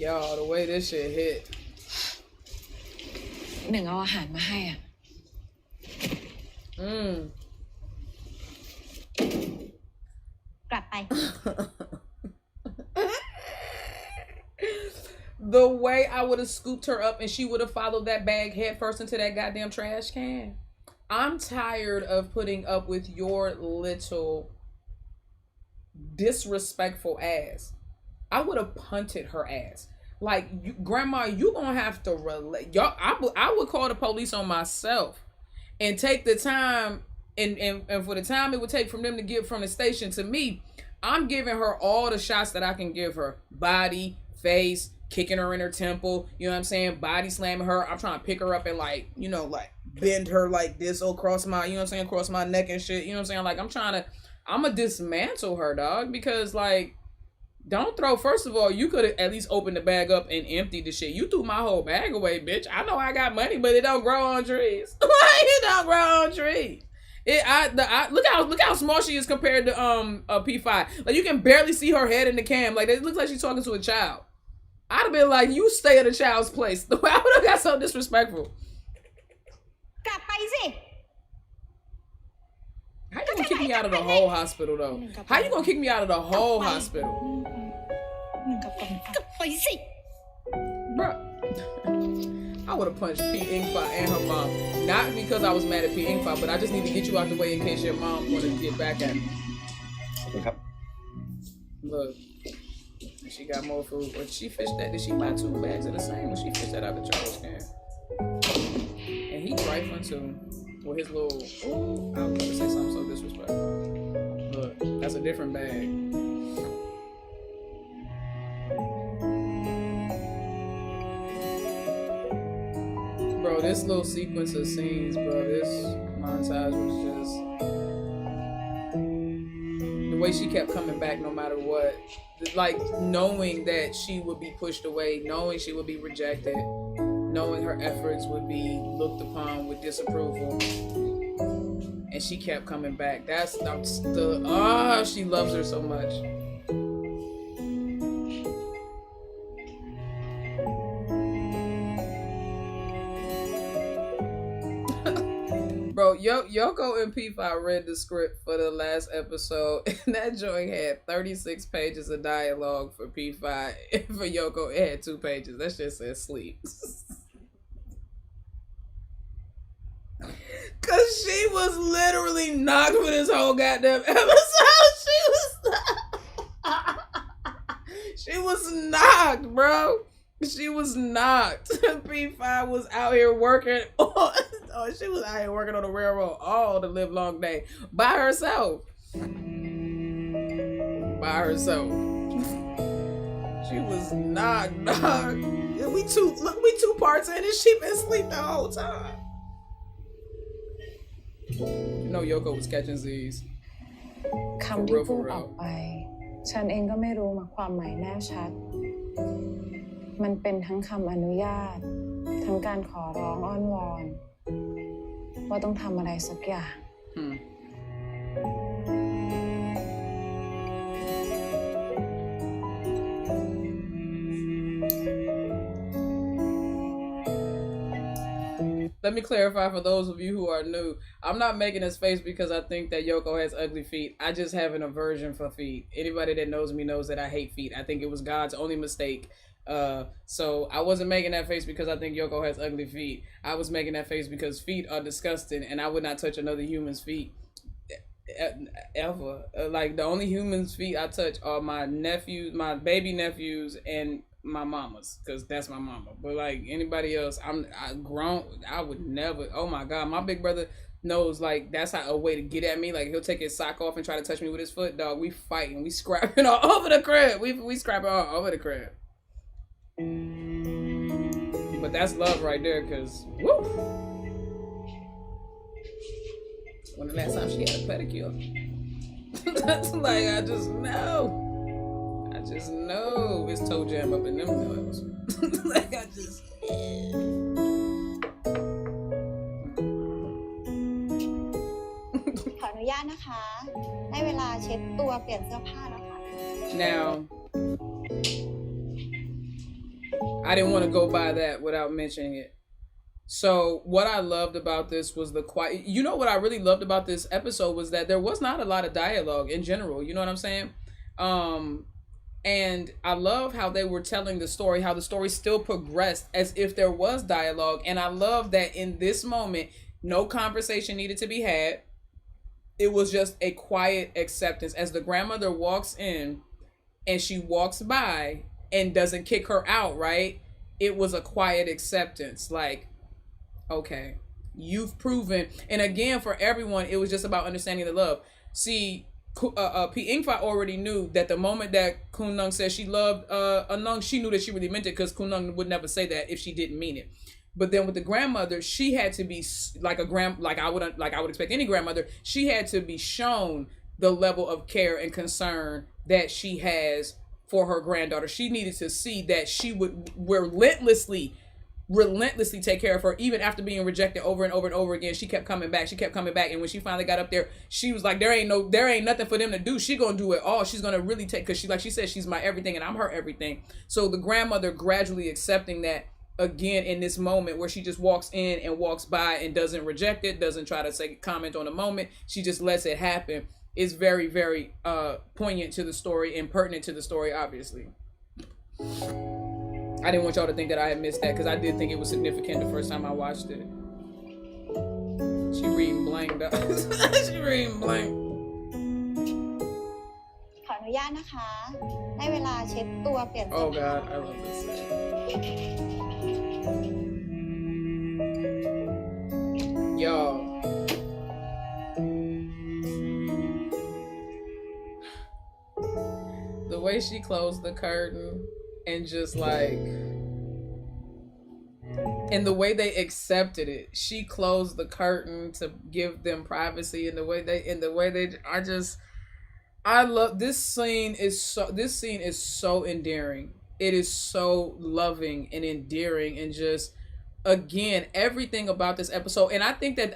Yo, the way this shit hit. หนึ่งเอาอาหารมาให้อ่ะ กลับไป The way I would have scooped her up and she would have followed that bag head first into that goddamn trash can. I'm tired of putting up with your little disrespectful ass. I would have punted her ass. Like, Grandma, you gonna have to relate. Y'all, I would call the police on myself and take the time and for the time it would take from them to get from the station to me. I'm giving her all the shots that I can give her. Body, face, kicking her in her temple, you know what I'm saying? Body slamming her. I'm trying to pick her up and like, you know, like bend her like this across my, you know what I'm saying, across my neck and shit. You know what I'm saying? Like I'm gonna dismantle her, dog, because like, don't throw, first of all, you could have at least opened the bag up and emptied the shit. You threw my whole bag away, bitch. I know I got money, but it don't grow on trees. It don't grow on trees. Look how small she is compared to P5. Like, you can barely see her head in the cam. Like, it looks like she's talking to a child. I'd have been like, you stay at a child's place. I would have got so disrespectful. กลับไปสิ How you gonna kick me out of the whole hospital, though? How you gonna kick me out of the whole hospital? กลับไปสิ Bruh. I would have punched P. Inkfa and her mom. Not because I was mad at P. Inkfa, but I just need to get you out the way in case your mom wanted to get back at me. Look. She got more food. When she fished that, did she buy 2 bags of the same when she fished that out the trash can? And he trifling too. With his little, ooh, I was gonna say something so disrespectful. Look, that's a different bag. Bro, this little sequence of scenes, bro, this montage was just... The way she kept coming back no matter what. Like, knowing that she would be pushed away, knowing she would be rejected, knowing her efforts would be looked upon with disapproval. And she kept coming back. She loves her so much. Bro, Yoko and P5 read the script for the last episode, and that joint had 36 pages of dialogue for P5. And for Yoko, it had 2 pages. That shit said sleep. Cause she was literally knocked for this whole goddamn episode. She was knocked, bro. She was knocked. P5 was out here working on, she was out here working on the railroad all the live long day by herself. By herself. She was knocked, dog. It we two parts in and she been asleep the whole time. You know Yoko was catching Z's. คำที่พูดออกไปฉันเองก็ไม่รู้มาความหมายแน่ชัดมันเป็นทั้งคำอนุญาตทั้งการขอร้องอ้อนวอนว่าต้องทำอะไรสักอย่าง Let me clarify for those of you who are new. I'm not making this face because I think that Yoko has ugly feet. I just have an aversion for feet. Anybody that knows me knows that I hate feet. I think it was God's only mistake. So I wasn't making that face because I think Yoko has ugly feet. I was making that face because feet are disgusting and I would not touch another human's feet ever. Like the only human's feet I touch are my nephews, my baby nephews, and my mama's, because that's my mama. But like anybody else, I would never. Oh my God, my big brother knows, like, that's a way to get at me. Like, he'll take his sock off and try to touch me with his foot. Dog, we fighting, we scrapping all over the crib. We scrapping all over the crib. But that's love right there, because woo. When the last time she had a pedicure? That's like, I just know it's toe jam up in them nails. Like, I just. ขออนุญาตนะคะได้เวลาเช็ดตัวเปลี่ยนเสื้อผ้าแล้วค่ะ Now, I didn't want to go by that without mentioning it. So what I loved about this was the quiet. You know what I really loved about this episode was that there was not a lot of dialogue in general. You know what I'm saying? And I love how they were telling the story, how the story still progressed as if there was dialogue. And I love that in this moment, no conversation needed to be had. It was just a quiet acceptance as the grandmother walks in and she walks by and doesn't kick her out, right? It was a quiet acceptance. Like, okay, you've proven. And again, for everyone, it was just about understanding the love. See, P. Ingfa already knew that the moment that Kun Nung said she loved Anung, she knew that she really meant it, because Kun Nung would never say that if she didn't mean it. But then with the grandmother, she had to be like I would expect any grandmother. She had to be shown the level of care and concern that she has for her granddaughter. She needed to see that she would relentlessly take care of her, even after being rejected over and over and over again. She kept coming back. And when she finally got up there, she was like, there ain't nothing for them to do. She gonna do it all. She's gonna really take, because she said she's my everything and I'm her everything. So the grandmother gradually accepting that again in this moment where she just walks in and walks by and doesn't reject it, doesn't try to say comment on the moment, she just lets it happen, is very, very poignant to the story and pertinent to the story, obviously. I didn't want y'all to think that I had missed that, because I did think it was significant the first time I watched it. She reading blank, though. She reading blank. ขออนุญาตนะคะได้เวลาเช็ดตัวเปลี่ยนเสื้อ Oh ผ้า God, I love this. Y'all. The way she closed the curtain and just like, and the way they accepted it, she closed the curtain to give them privacy, and I love this scene. This scene is so endearing. It is so loving and endearing, and just, again, everything about this episode. And I think that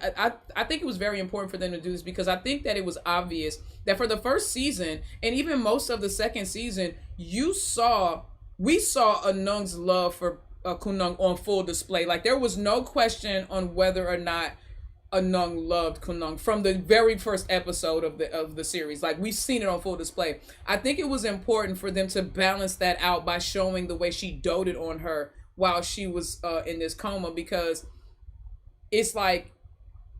I think it was very important for them to do this, because I think that it was obvious that for the first season and even most of the second season, we saw Anung's love for Kun Nung on full display. Like, there was no question on whether or not Anung loved Kun Nung from the very first episode of the series. Like, we've seen it on full display. I think it was important for them to balance that out by showing the way she doted on her while she was in this coma, because it's like,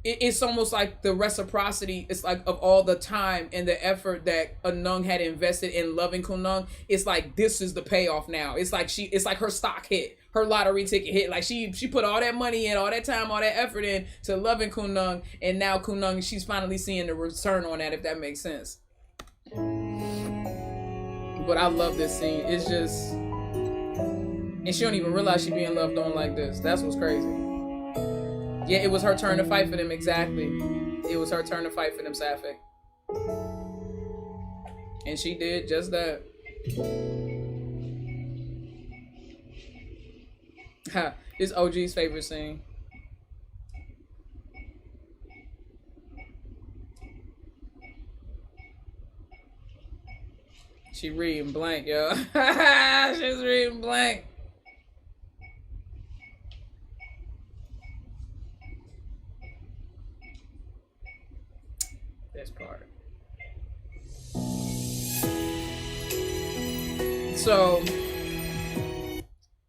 it's almost like the reciprocity. It's like of all the time and the effort that Anung had invested in loving Kun Nung. It's like, this is the payoff now. It's like her stock hit, her lottery ticket hit. Like, she put all that money in, all that time, all that effort in to loving Kun Nung, and now Kun Nung, she's finally seeing the return on that, if that makes sense. But I love this scene. It's just, And she don't even realize she being loved on like this. That's what's crazy. Yeah, it was her turn to fight for them, exactly. It was her turn to fight for them, Sapphic. And she did just that. Ha, it's OG's favorite scene. She reading blank, yo. She's reading blank. This part.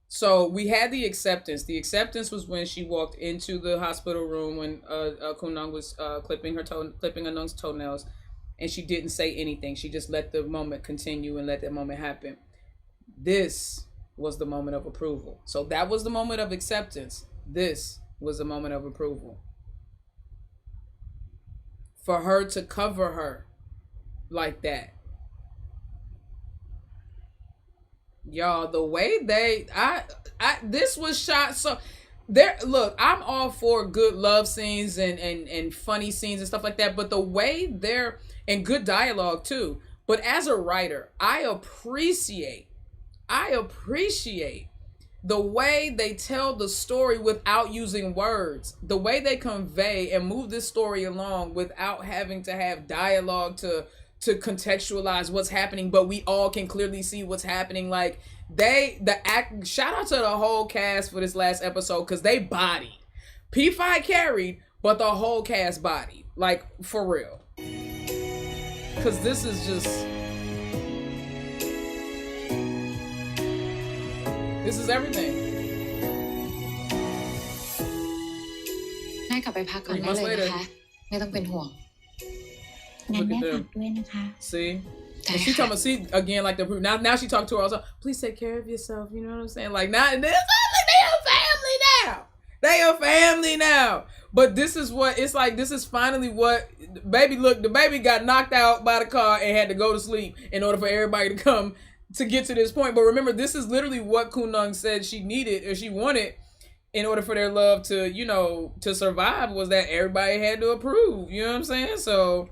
So we had the acceptance. The acceptance was when she walked into the hospital room when Kunung was clipping Anung's toenails, and she didn't say anything. She just let the moment continue and let that moment happen. This was the moment of approval. So that was the moment of acceptance. This was the moment of approval. For her to cover her like that. Y'all, the way this was shot so there. Look, I'm all for good love scenes and funny scenes and stuff like that, but the way they're, and good dialogue too. But as a writer, I appreciate the way they tell the story without using words, the way they convey and move this story along without having to have dialogue to contextualize what's happening, but we all can clearly see what's happening. Like shout out to the whole cast for this last episode, because they bodied. P5 carried, but the whole cast bodied, like for real. Because this is just, this is everything. แม่กลับไปพักก่อนได้เลยนะคะไม่ต้องเป็นห่วง Look at them. See? And she talking about, see, again, like the now she talking to her also, please take care of yourself, you know what I'm saying? Like, now this, like, they a family now. They a family now. But this is what, it's like, this is finally what, baby, look, the baby got knocked out by the car and had to go to sleep in order for everybody to come to get to this point. But remember, this is literally what Kunung said she needed, or she wanted, in order for their love to, you know, to survive, was that everybody had to approve, you know what I'm saying? So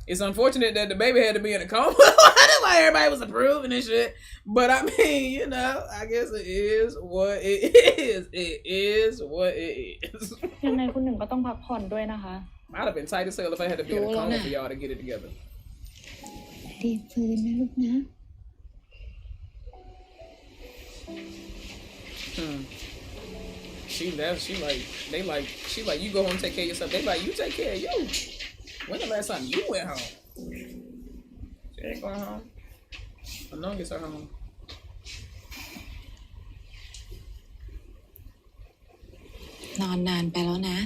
it's unfortunate that the baby had to be in a coma. That's why everybody was approving and shit. But I mean, you know, I guess it is what it is. It is what it is. ยังไงคุณหนึ่งก็ต้องพักผ่อนด้วยนะคะ I'd have been tight as hell if I had to be in a coma for y'all to get it together. รีบฟื้นนะลูกนะ She left. She like, you go home and take care of yourself. They like, you take care of you. When the last time you went home? She ain't going home. Anung gets her home. นอนนานไปแล้วนะ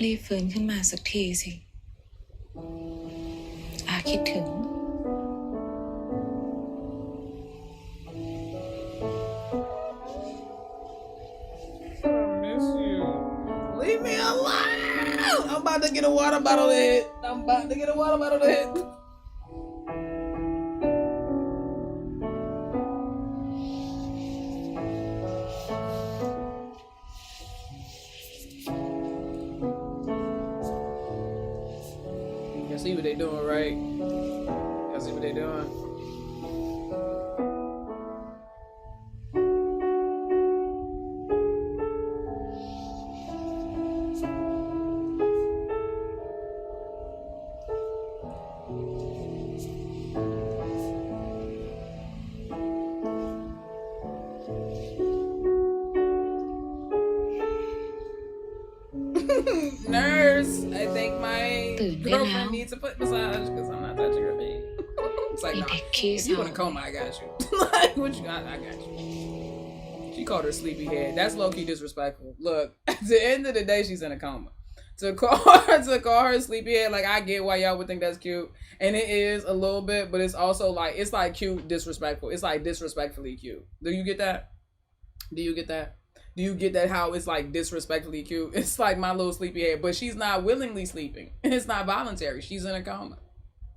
รีบฟื้นขึ้นมาสักทีสิอาคิดถึง Leave me alone! I'm about to get a water bottle to hit. You see what they doing, right? You see what they doing? Nurse, I think my girlfriend needs a foot massage because I'm not touching her feet. It's like, no, if you in a coma, I got you. Like, what you got? I got you. She called her sleepyhead. That's low-key disrespectful. Look, at the end of the day, she's in a coma. To call her sleepyhead, like, I get why y'all would think that's cute. And it is a little bit, but it's also like, it's like cute, disrespectful. It's like disrespectfully cute. Do you get that? Do you get that? Do you get that how it's like disrespectfully cute? It's like my little sleepyhead, but she's not willingly sleeping. It's not voluntary. She's in a coma.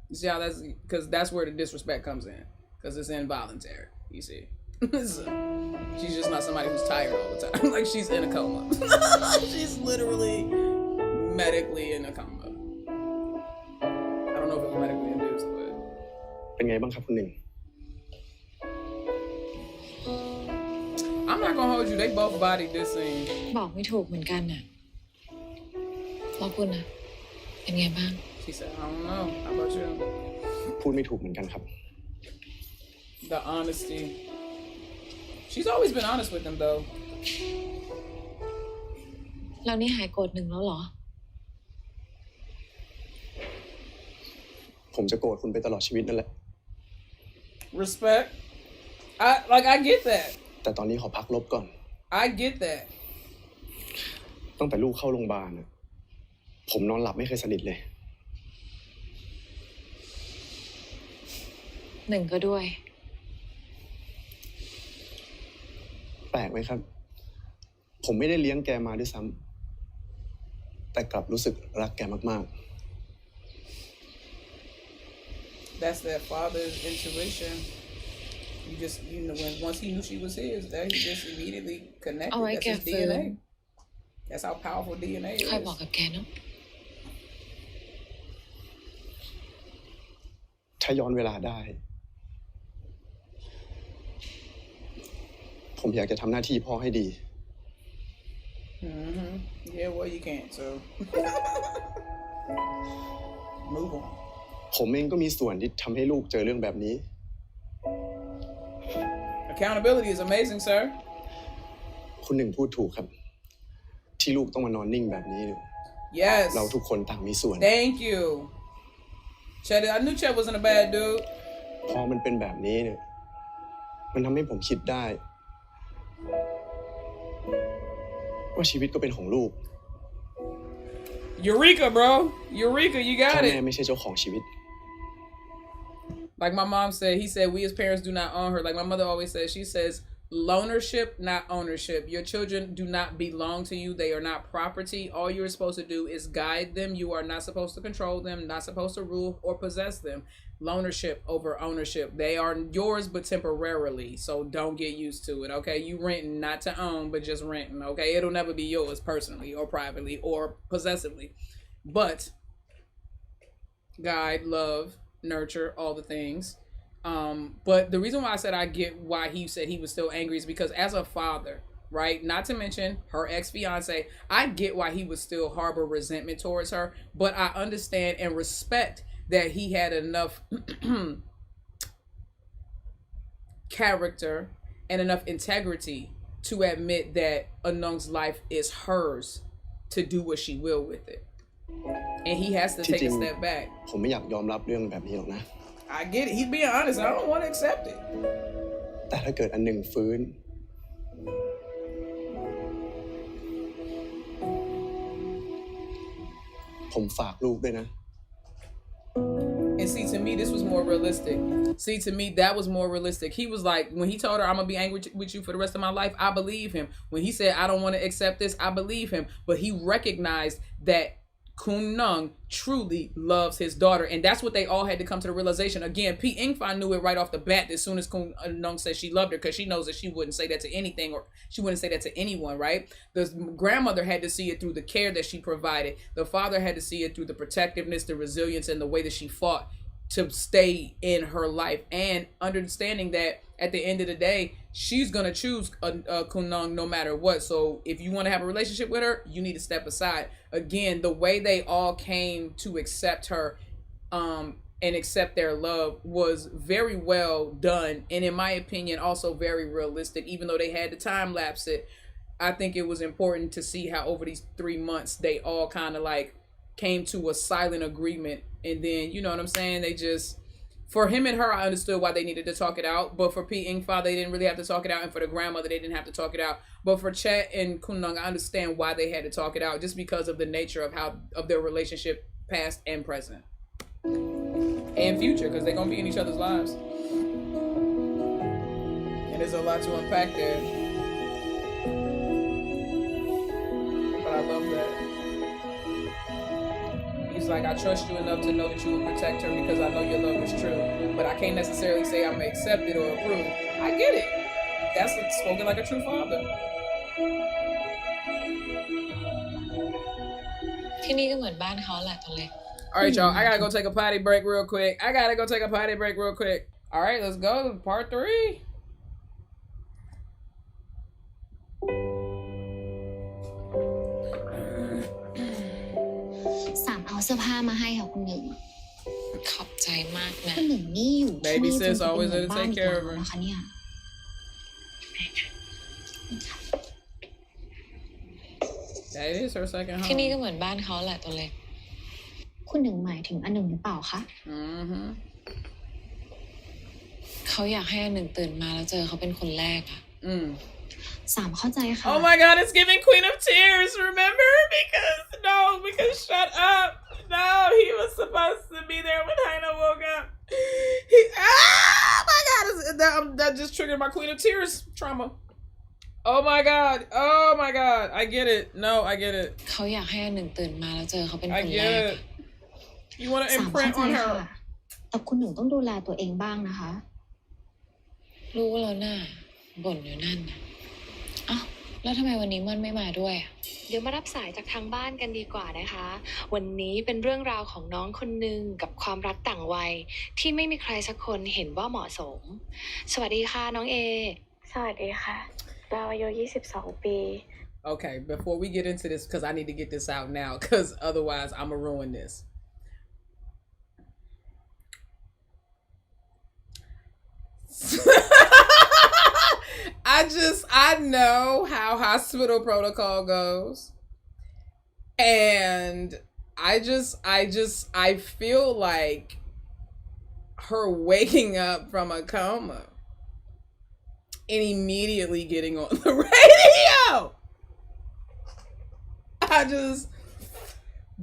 You see how that's, because that's where the disrespect comes in. because it's involuntary, you see. So, she's just not somebody who's tired all the time. Like, she's in a coma. She's literally medically in a coma. I don't know if it was medically induced, but... เป็นไงบ้างครับคุณหนึ่ง I'm not gonna hold you. They both bodied this scene. บอกไม่ถูกเหมือนกันน่ะแล้วคุณน่ะเป็นไงบ้าง She said, I don't know. How about you? พูดไม่ถูกเหมือนกันครับ The honesty. She's always been honest with them, though. แล้วนี่หายโกรธหนึ่งแล้วเหรอ ผมจะโกรธคุณไปตลอดชีวิตนั่นแหละ Respect. I get that. แต่ตอนนี้ขอพักลบก่อน I get that. ตั้งแต่ลูกเข้าโรงพยาบาลน่ะผมนอนหลับไม่เคยสนิทเลย หนึ่งก็ด้วย แปลกไหมครับ ผมไม่ได้เลี้ยงแกมาด้วยซ้ำแต่กลับรู้สึกรักแกมาก That's that father's intuition. You know, once he knew she was his, that he just immediately connected. เอาไว้ That's แก his ฟื้น DNA. That's how powerful DNA ค่อยบอก is. กับแกเนาะ ๆ ถ้าย้อนเวลาได้ ผมอยากจะทำหน้าที่พ่อให้ดี Yeah, well, you can't, so move on. ผมเองก็มีส่วนที่ทำให้ลูกเจอเรื่องแบบนี้ Accountability is amazing, sir. คุณหนึ่งพูดถูกครับ ที่ลูกต้องมานอนนิ่งแบบนี้ Yes. เราทุกคนต่างมีส่วน Thank you. Chet, I knew Chet wasn't a bad dude. พอมันเป็นแบบนี้เนี่ย มันทำให้ผมคิดได้ ว่าชีวิตก็เป็นของลูก Eureka, bro. Eureka, you พ่อ got แม่ it. ไม่ใช่เจ้าของชีวิต Like my mom said, he said, we as parents do not own her. Like my mother always says, she says, loanership, not ownership. Your children do not belong to you. They are not property. All you're supposed to do is guide them. You are not supposed to control them, not supposed to rule or possess them. Loanership over ownership. They are yours, but temporarily. So don't get used to it, okay? You renting, not to own, but just renting, okay? It'll never be yours personally or privately or possessively. But guide, love, nurture, all the things. But the reason why I said I get why he said he was still angry is because as a father, right, not to mention her ex-fiance, I get why he would still harbor resentment towards her, but I understand and respect that he had enough character and enough integrity to admit that Anung's life is hers to do what she will with it. And he has to take a step back. ผมไม่อยากยอมรับเรื่องแบบนี้หรอกนะ I get it. He's being honest. I don't want to accept it. แต่ถ้าเกิดอันหนึ่งฟื้น ผมฝากลูกด้วยนะ And see, to me, this was more realistic. See, to me, that was more realistic. He was like, when he told her, I'm going to be angry with you for the rest of my life, I believe him. When he said, I don't want to accept this, I believe him. But he recognized that Kun Nung truly loves his daughter. And that's what they all had to come to the realization. Again, P. Ingfa knew it right off the bat as soon as Kun Nung said she loved her, because she knows that she wouldn't say that to anything, or she wouldn't say that to anyone, right? The grandmother had to see it through the care that she provided. The father had to see it through the protectiveness, the resilience, and the way that she fought to stay in her life, and understanding that at the end of the day, she's going to choose Kun Nung no matter what. So if you want to have a relationship with her, you need to step aside. Again, the way they all came to accept her and accept their love was very well done, and in my opinion also very realistic. Even though they had to time lapse it, I think it was important to see how over these 3 months they all kind of like came to a silent agreement. And then, you know what I'm saying, they just, for him and her, I understood why they needed to talk it out. But for P. Ingfa, they didn't really have to talk it out. And for the grandmother, they didn't have to talk it out. But for Chet and Kun Nung, I understand why they had to talk it out, just because of the nature of their relationship, past and present. And future, because they're going to be in each other's lives. And there's a lot to unpack there. But I love that. was like, I trust you enough to know that you will protect her because I know your love is true. But I can't necessarily say I'm accepted or approved. I get it. That's spoken like a true father. ที่นี่ก็เหมือนบ้านเขาแหละตัวเล็ก Alright, y'all. I gotta go take a potty break real quick. Alright, let's go. Part 3. สามเอาเสื้อผ้ามาให้ค่ะคุณหนึ่ง ขอบใจมากนะ คุณหนึ่งนี่อยู่ที่ Baby นี่จน sis จะเป็น always เหมือน there to บ้าน take อีก care แล้ of ว her. นะคะเนี่ย That is her second ที่นี่ก็ home. เหมือนบ้านเขาแหละตัวเล็ก คุณหนึ่งหมายถึงอันหนึ่งหรือเปล่าคะ Mm-hmm. เขาอยากให้อันหนึ่งตื่นมาแล้วเจอเขาเป็นคนแรกอะ Mm. สามเข้าใจค่ะ Oh my god, it's giving Queen of Tears, remember? Because shut up. No, he was supposed to be there when Heino woke up. Oh my god, that just triggered my Queen of Tears trauma. Oh my god, I get it. No, I get it. เขาอยากให้อันหนึ่งตื่นมาแล้วเจอเขาเป็น I คนแร get ก it. You want to สามเข้า imprint ใจ on ค่ะ her. แต่คุณหนึ่งต้องดูแลตัวเองบ้างนะคะ รู้แล้วน่ะบ่นอยู่นั่นน่ะอ้าวแล้วทำไมวันนี้ม่อนไม่มาด้วยอะ เดี๋ยวมารับสายจากทางบ้านกันดีกว่านะคะ วันนี้เป็นเรื่องราวของน้องคนหนึ่งกับความรักต่างวัยที่ไม่มีใครสักคนเห็นว่าเหมาะสม สวัสดีค่ะน้องเอ สวัสดีค่ะ เราอายุ22 ปี Okay, before we get into this, because I need to get this out now, because otherwise I'm going to ruin this. I know how hospital protocol goes. And I feel like her waking up from a coma and immediately getting on the radio.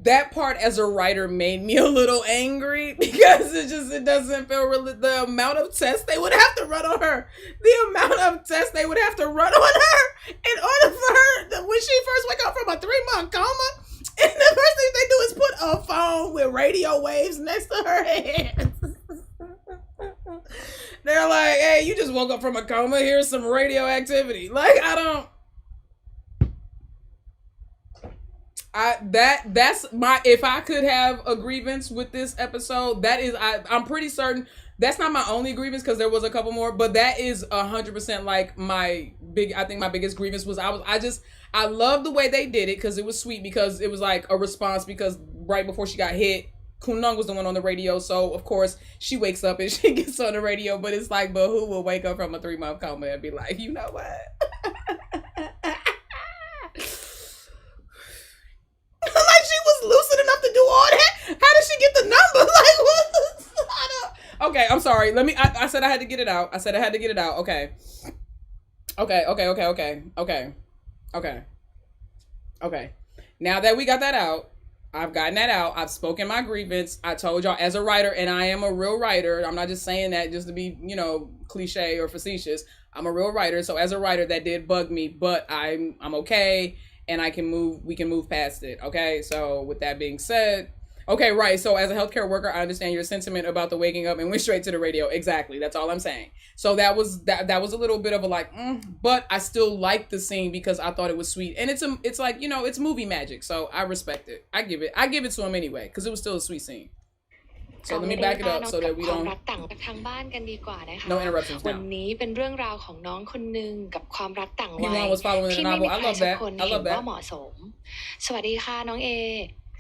That part as a writer made me a little angry because it doesn't feel really, the amount of tests they would have to run on her, in order for her, when she first wake up from a 3-month coma, and the first thing they do is put a phone with radio waves next to her hands. They're like, hey, you just woke up from a coma, here's some radioactivity. Like, that's my, if I could have a grievance with this episode, that is, I'm pretty certain that's not my only grievance because there was a couple more, but that is 100% like my biggest grievance was I love the way they did it because it was sweet, because it was like a response, because right before she got hit, Kunung was the one on the radio, so of course she wakes up and she gets on the radio, but it's like, but who will wake up from a 3-month coma and be like, you know what? Like she was lucid enough to do all that? How did she get the number? Like what? Okay, I'm sorry. I said I had to get it out. Okay. Now that we got that out, I've gotten that out. I've spoken my grievance. I told y'all as a writer, and I am a real writer. I'm not just saying that just to be, cliche or facetious. I'm a real writer. So as a writer, that did bug me, but I'm okay. And we can move past it. Okay. So with that being said, okay, right. So as a healthcare worker, I understand your sentiment about the waking up and went straight to the radio. Exactly. That's all I'm saying. So that was a little bit of a like, but I still like the scene because I thought it was sweet. And it's like, it's movie magic. So I respect it. I give it to him anyway, because it was still a sweet scene. So let me back it up so that we don't. ทางบ้านกันดีกว่านะคะ No interruptions วัน now. นี้เป็นเรื่องราวของน้องคนหนึ่งกับความรักต่างวัย He was following the ที่ไม่ novel. มี I ใคร love สัก that. คน I เห็น love ว่า that. เหมาะสม สวัสดีค่ะน้องเอ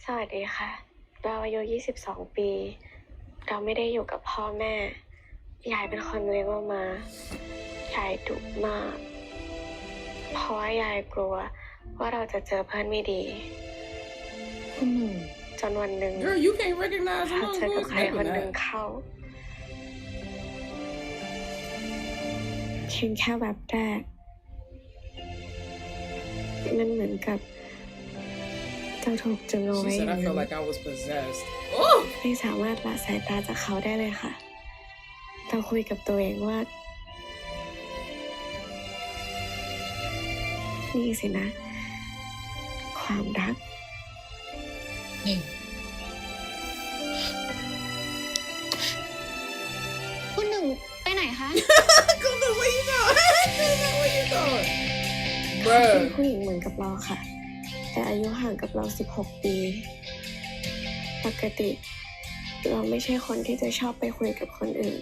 สวัสดีค่ะ เราอายุ22 ปี เราไม่ได้อยู่กับพ่อแม่ ยายเป็นคนเลี้ยงเรามา ยายดุมาก เพราะว่ายายกลัวว่าเราจะเจอเพื่อนไม่ดี คุณหนึ่ง จนวันหนึ่ง Girl, you can't recognize เรา him. เจอกับใครคนหนึ่งเข้าเพียงแค่แบบแรก มันเหมือนกับเราถูกจึงเอาไว้ She อ said ย่าง I นั้ felt น like I was possessed. Oh! ไม่สามารถละสายตาจากเขาได้เลยค่ะ เราคุยกับตัวเองว่า นี่สินะ ความรัก หนึ่ง คุณหนึ่งไปไหนคะ Kunung, where you going? Kunung, where you going? เป็น Bruh. ผู้หญิงเหมือนกับเราค่ะ แต่อายุห่างกับเรา 16 ปี ปกติ เราไม่ใช่คนที่จะชอบไปคุยกับคนอื่น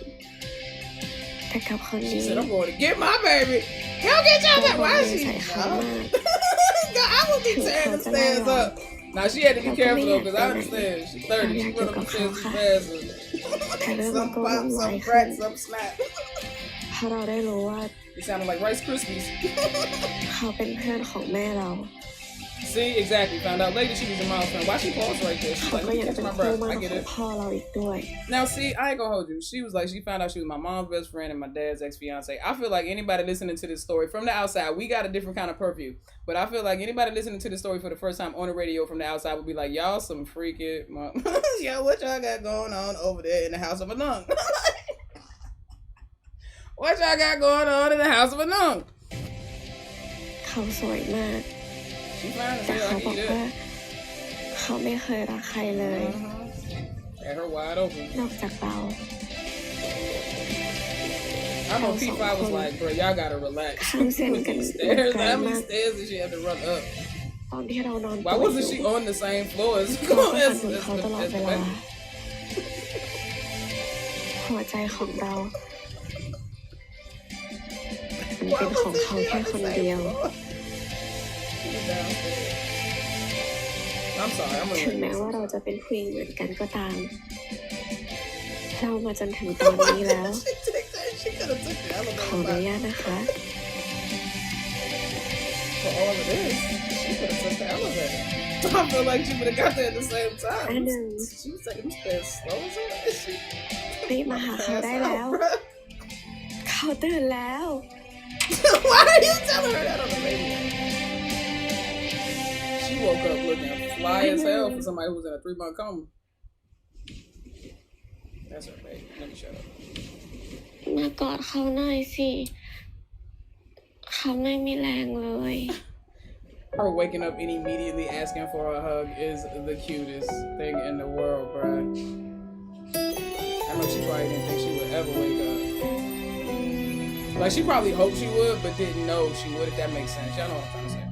แต่กับคน She นี้ said, I'm going to get my baby. Go get your เรา baby. ควร Why เรียน is she? ใส่เขามาก God, I would be tearing them stairs up. Now, she had to be careful, though, because I understand. She's 30. She went up the stairs too fast. แต่เรื่องมัน Some ก็วุ่ pop, นวาย some ขึ้น crack, some snap. เพราะเราได้รู้ว่า It sounded like Rice Krispies. เขาเป็นเพื่อนของแม่เรา See, exactly. Found out later she was your mom's friend. Why she paused right there? She's เขา like, ก็ let me ยัง catch เป็น my คู่ breath. มั่น I ข get อง it. พ่อเราอีกด้วย Now, see, I ain't gonna hold you. She was like, she found out she was my mom's best friend and my dad's ex-fiance. I feel like anybody listening to this story from the outside, we got a different kind of purview. But I feel like anybody listening to this story for the first time on the radio from the outside would be like, y'all some freaky mom. Yo, what y'all got going on over there in the house of a nun? What y'all got going on in the house of a nun? เขาสวยมาก She fine as แต่ hell. เขา I บอก get ว่า it. เขาไม่เคยรักใครเลย Had her wide open. นอกจากเรา I know P5 was like, bro, y'all gotta relax. Come sit With and these get stairs, looked how at, many man. stairs did she have to run up? ตอนที่เรานอน Why ป่วย wasn't อยู่ she on the same floor as เราก็ as ฝันถึงเขาตลอด as เวลา Becky? หัวใจของเรา มันเป็นของเขาแค่คนเดียว I'm sorry, I'm ถึง gonna แม้ว่าเราจะเป็นผู้หญิงเหมือนกันก็ตาม เรามาจนถึงตอนนี้แล้ว She could have took the ขออนุ elevator ญาตนะคะ for all of this. She could have took the elevator. I feel like she would have got there at the same time. I know. She was taking them stairs slow as hell. She รีบมาหาเขาได้แล้ว เขาตื่นแล้ว Why are you telling her that on the radio? She woke up looking fly as hell for somebody who was in a 3-month coma. That's her baby. Let me shut up. มากอดเขาหน่อยสิ เขาไม่มีแรงเลย Her waking up and immediately asking for a hug is the cutest thing in the world, bruh. I know she probably didn't think she would ever wake up. Like, she probably hoped she would, but didn't know she would, if that makes sense. Y'all know what I'm trying to say.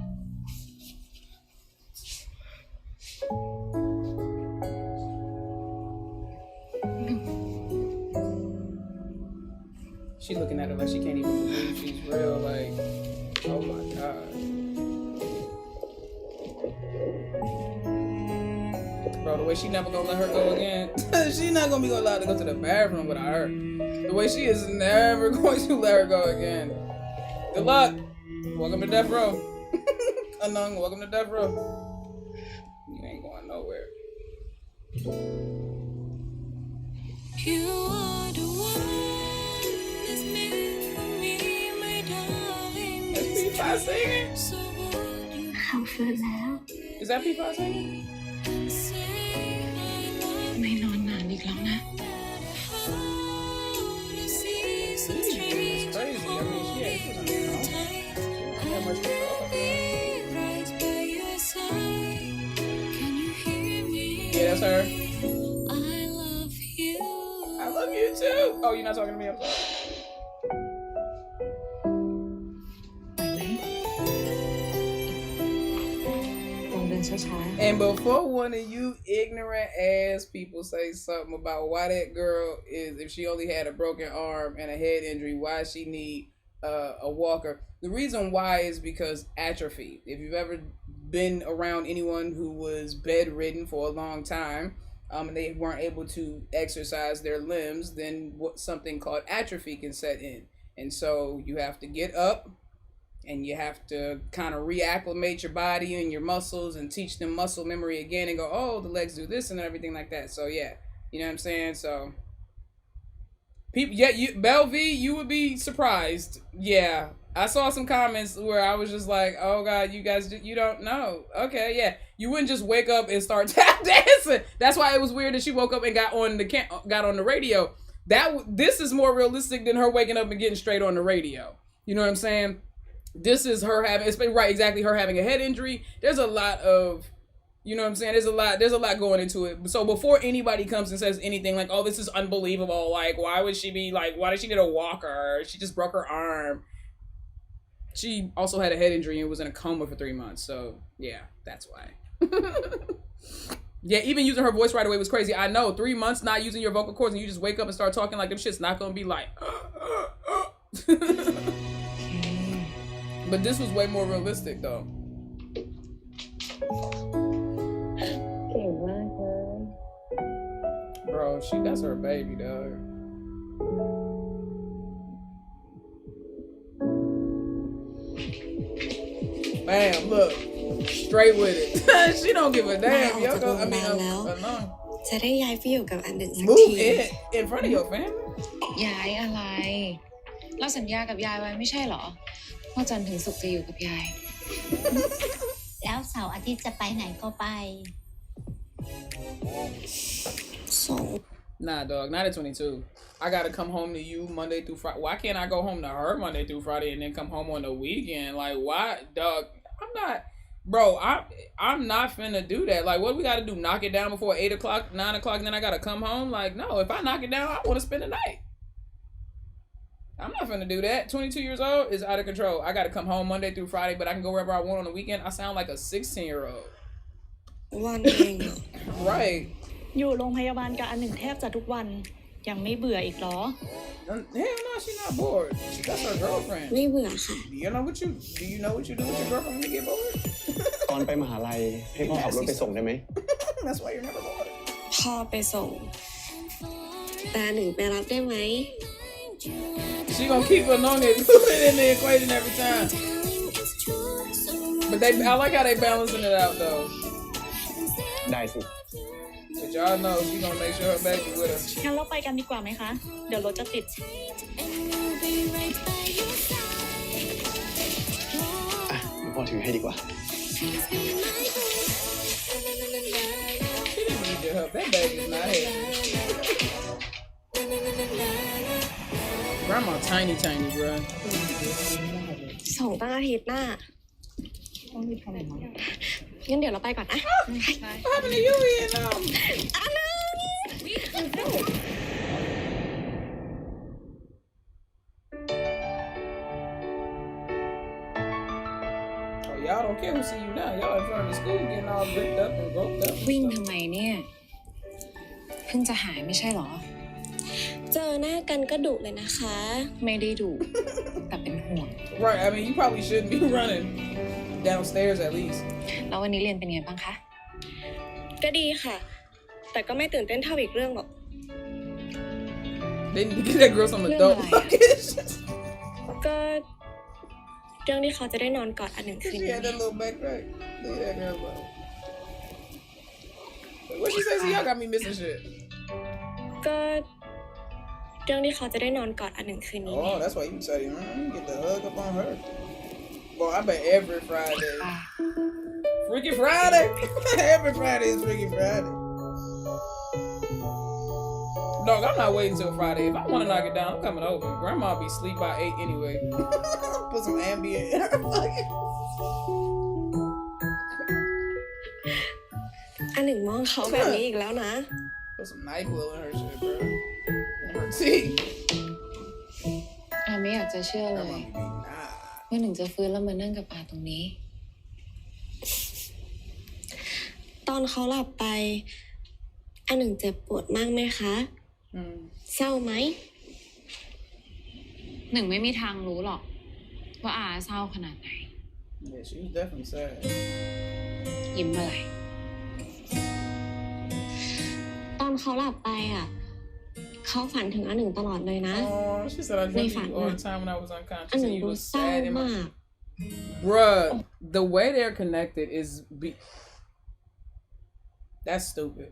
She looking at her like she can't even believe she's real. Like, oh my God. Bro, the way she never gonna let her go again. She not gonna be allowed to go to the bathroom without her. The way she is never going to let her go again. Good luck. Welcome to death row. Anung, welcome to death row. You ain't going nowhere. You are the one that's meant for me, my darling. That's P5 singing? So would you เขาฟื้นแล้ว Is that P5 singing? say I love ไม่นอนนานอีกแล้วนะ how the seasons It's change crazy. I mean, she was in the coma. That much control. right by your side. Can you hear me? Yeah, that's her. I love you. I love you too. Oh, you're not talking to me? I'm sorry. ไปไหมลองเดินช้า And before one of you ignorant ass people say something about why that girl is, if she only had a broken arm and a head injury, why she need a walker. The reason why is because atrophy. If you've ever been around anyone who was bedridden for a long time, and they weren't able to exercise their limbs, then something called atrophy can set in. And so you have to get up and you have to kind of reacclimate your body and your muscles and teach them muscle memory again and go, oh, the legs do this and everything like that. So yeah, you know what I'm saying? So people, yeah, Belle V, you would be surprised. Yeah, I saw some comments where I was just like, oh God, you guys, you don't know. Okay, yeah, you wouldn't just wake up and start tap dancing. That's why it was weird that she woke up and got on the radio. This is more realistic than her waking up and getting straight on the radio. You know what I'm saying? This is her having, it's been right, exactly, her having a head injury. There's a lot of, You know what I'm saying? There's a lot going into it. So before anybody comes and says anything like, oh, this is unbelievable, like, why did she need a walker? She just broke her arm. She also had a head injury and was in a coma for 3 months. So yeah, that's why. Yeah, even using her voice right away was crazy. I know, 3 months not using your vocal cords and you just wake up and start talking like them shit's not gonna be like But this was way more realistic though. Bro, that's her baby, dog. Bam, look. Straight with it. She don't give a damn. Yo, go, I mean, no. จะได้ย้ายไปอยู่กับอันหนึ่งสัก Move ที in front of your family. ย้ายอะไร เราสัญญากับยายไว้ไม่ใช่เหรอว่าจันทร์ถึงศุกร์จะอยู่กับยาย แล้วเสาร์อาทิตย์จะไปไหนก็ไป Nah, dog, not at 22. I gotta come home to you Monday through Friday. Why can't I go home to her Monday through Friday and then come home on the weekend? Like, why, dog? I'm not, bro. I'm not finna do that. Like, what we gotta do? Knock it down before 8 o'clock, 9 o'clock, and then I gotta come home? Like, no. If I knock it down, I want to spend the night. I'm not finna do that. 22 years old is out of control. I gotta come home Monday through Friday, but I can go wherever I want on the weekend. I sound like a 16-year-old. วันเองเหรอ Right. อยู่โรงพยาบาลกับอันหนึ่งแทบจะทุกวันยังไม่เบื่ออีกเหรอ Hell no, she's not bored. That's her girlfriend. ไม่เบื่อค่ะ Do you know what you do with your girlfriend when you get bored? ตอนไปมหาลัยให้พ่อขับรถไปส่งได้ไหม That's why you're never bored. พ่อไปส่ง แต่อันหนึ่งไปรับได้ไหม She gonna keep it on it, put it in the equation every time. But I like how they balancing it out though. ได้สิ But y'all know she gonna make sure her baby with her. งั้นเราไปกันดีกว่าไหมคะ เดี๋ยวรถจะติด อ่ะเดี๋ยวพ่อถือให้ดีกว่า She didn't need your help. That baby's not here. Grandma tiny, bro. ส่งตั้งอาทิตย์หน้า งั้นเดี๋ยวเราไปก่อนนะ What happened to you here now? Oh, y'all don't care who see you now. Y'all in front of the school getting all ripped up and roped up. วิ่งทำไมเนี่ยเพิ่งจะหายไม่ใช่เหรอ เจอหน้ากันก็ดุเลยนะคะ ไม่ได้ดุแต่เป็นห่วง Right, I mean, you probably shouldn't be running downstairs at least. แล้ววันนี้เรียนเป็นไงบ้างคะ ก็ดีค่ะ แต่ก็ไม่ตื่นเต้นเท่าอีกเรื่องหรอก They need to get that girl some adult luggage. ก็เรื่องที่เขาจะได้นอนกอดอันหนึ่งคืน She นี้ had that little backpack. Look at that girl, bro. What she say? See, y'all got me missing shit. ก็เรื่องที่เขาจะได้นอนกอดอันหนึ่งคืนนี้ Oh, that's why you say, get the hug up on her. Boy, I bet every Friday. Freaky Friday. Every Friday is Freaky Friday. Dog, I'm not waiting till Friday. If I want to knock it down, I'm coming over. Grandma be asleep by 8 anyway. Put some ambient in her pocket. อันหนึ่งมองเขาแบบนี้อีกแล้วนะ Put some NyQuil in her shit, bro. In her tea. ไม่อยากจะเชื่อเลย Grandma be nah. ว่าหนึ่งจะฟื้นแล้วมานั่งกับอาตรงนี้ ตอนเขาหลับไป อันหนึ่งเจ็บปวดมากไหมคะ เศร้าไหม หนึ่งไม่มีทางรู้หรอกว่าอาเศร้าขนาดไหน Yeah, she was definitely sad. ยิ้มอะไร ตอนเขาหลับไปอ่ะ เขาฝันถึงอันหนึ่งตลอดเลยนะ Oh, she said I dreamt of you all the time when I was อั unconscious นหนึ่ and ง you ดู was เศร้า sad in มา my... ก Bruh, the way they're connected is... That's stupid.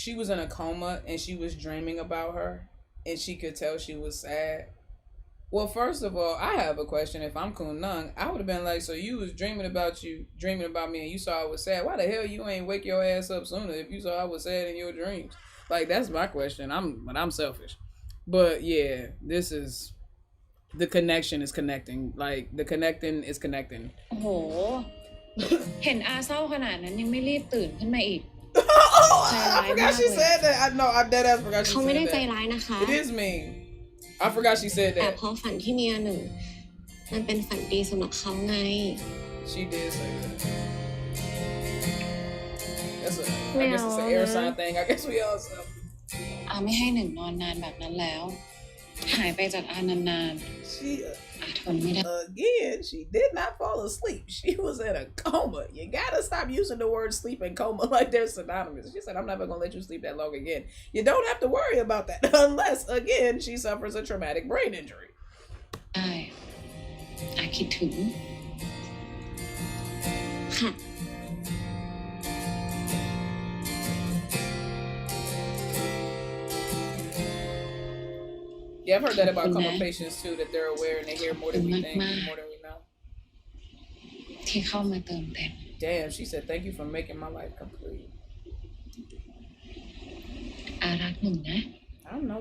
She was in a coma and she was dreaming about her and she could tell she was sad. Well, first of all, I have a question. If I'm Kun Nung, I would have been like, so you was dreaming about me and you saw I was sad. Why the hell you ain't wake your ass up sooner if you saw I was sad in your dreams? Like, that's my question. I'm selfish. But yeah, this is... The connection is connecting. Like, the connecting is connecting. โอ้โห เห็นอาเศร้าขนาดนั้นยังไม่รีบตื่นขึ้นมาอีก I forgot she said that. I know. I dead ass forgot she เขา said ไม่ได้ใจ that. ร้ายนะคะ It is mean. I forgot she said แต่ that. พอฝันที่มีอันหนึ่งมันเป็นฝันดีสำหรับเขาไง She did say that. I guess it's an air sign thing. I guess we all said. อาไม่ให้หนึ่งนอนนานแบบนั้นแล้ว หายไปจากอานาน She ๆอาทนไม่ได้ again. She did not fall asleep. She was in a coma. You gotta stop using the word sleep and coma like they're synonymous. She said, "I'm never gonna let you sleep that long again." You don't have to worry about that unless, again, she suffers a traumatic brain injury. ได้อาคิดถึง ค่ะ Yeah, I've heard that about coma patients too. That they're aware and they hear more than we think, more than we know. ที่เข้ามาเติมเต็ม Damn, she said, "Thank you for making my life complete." อารักหนึ่งนะ I don't know.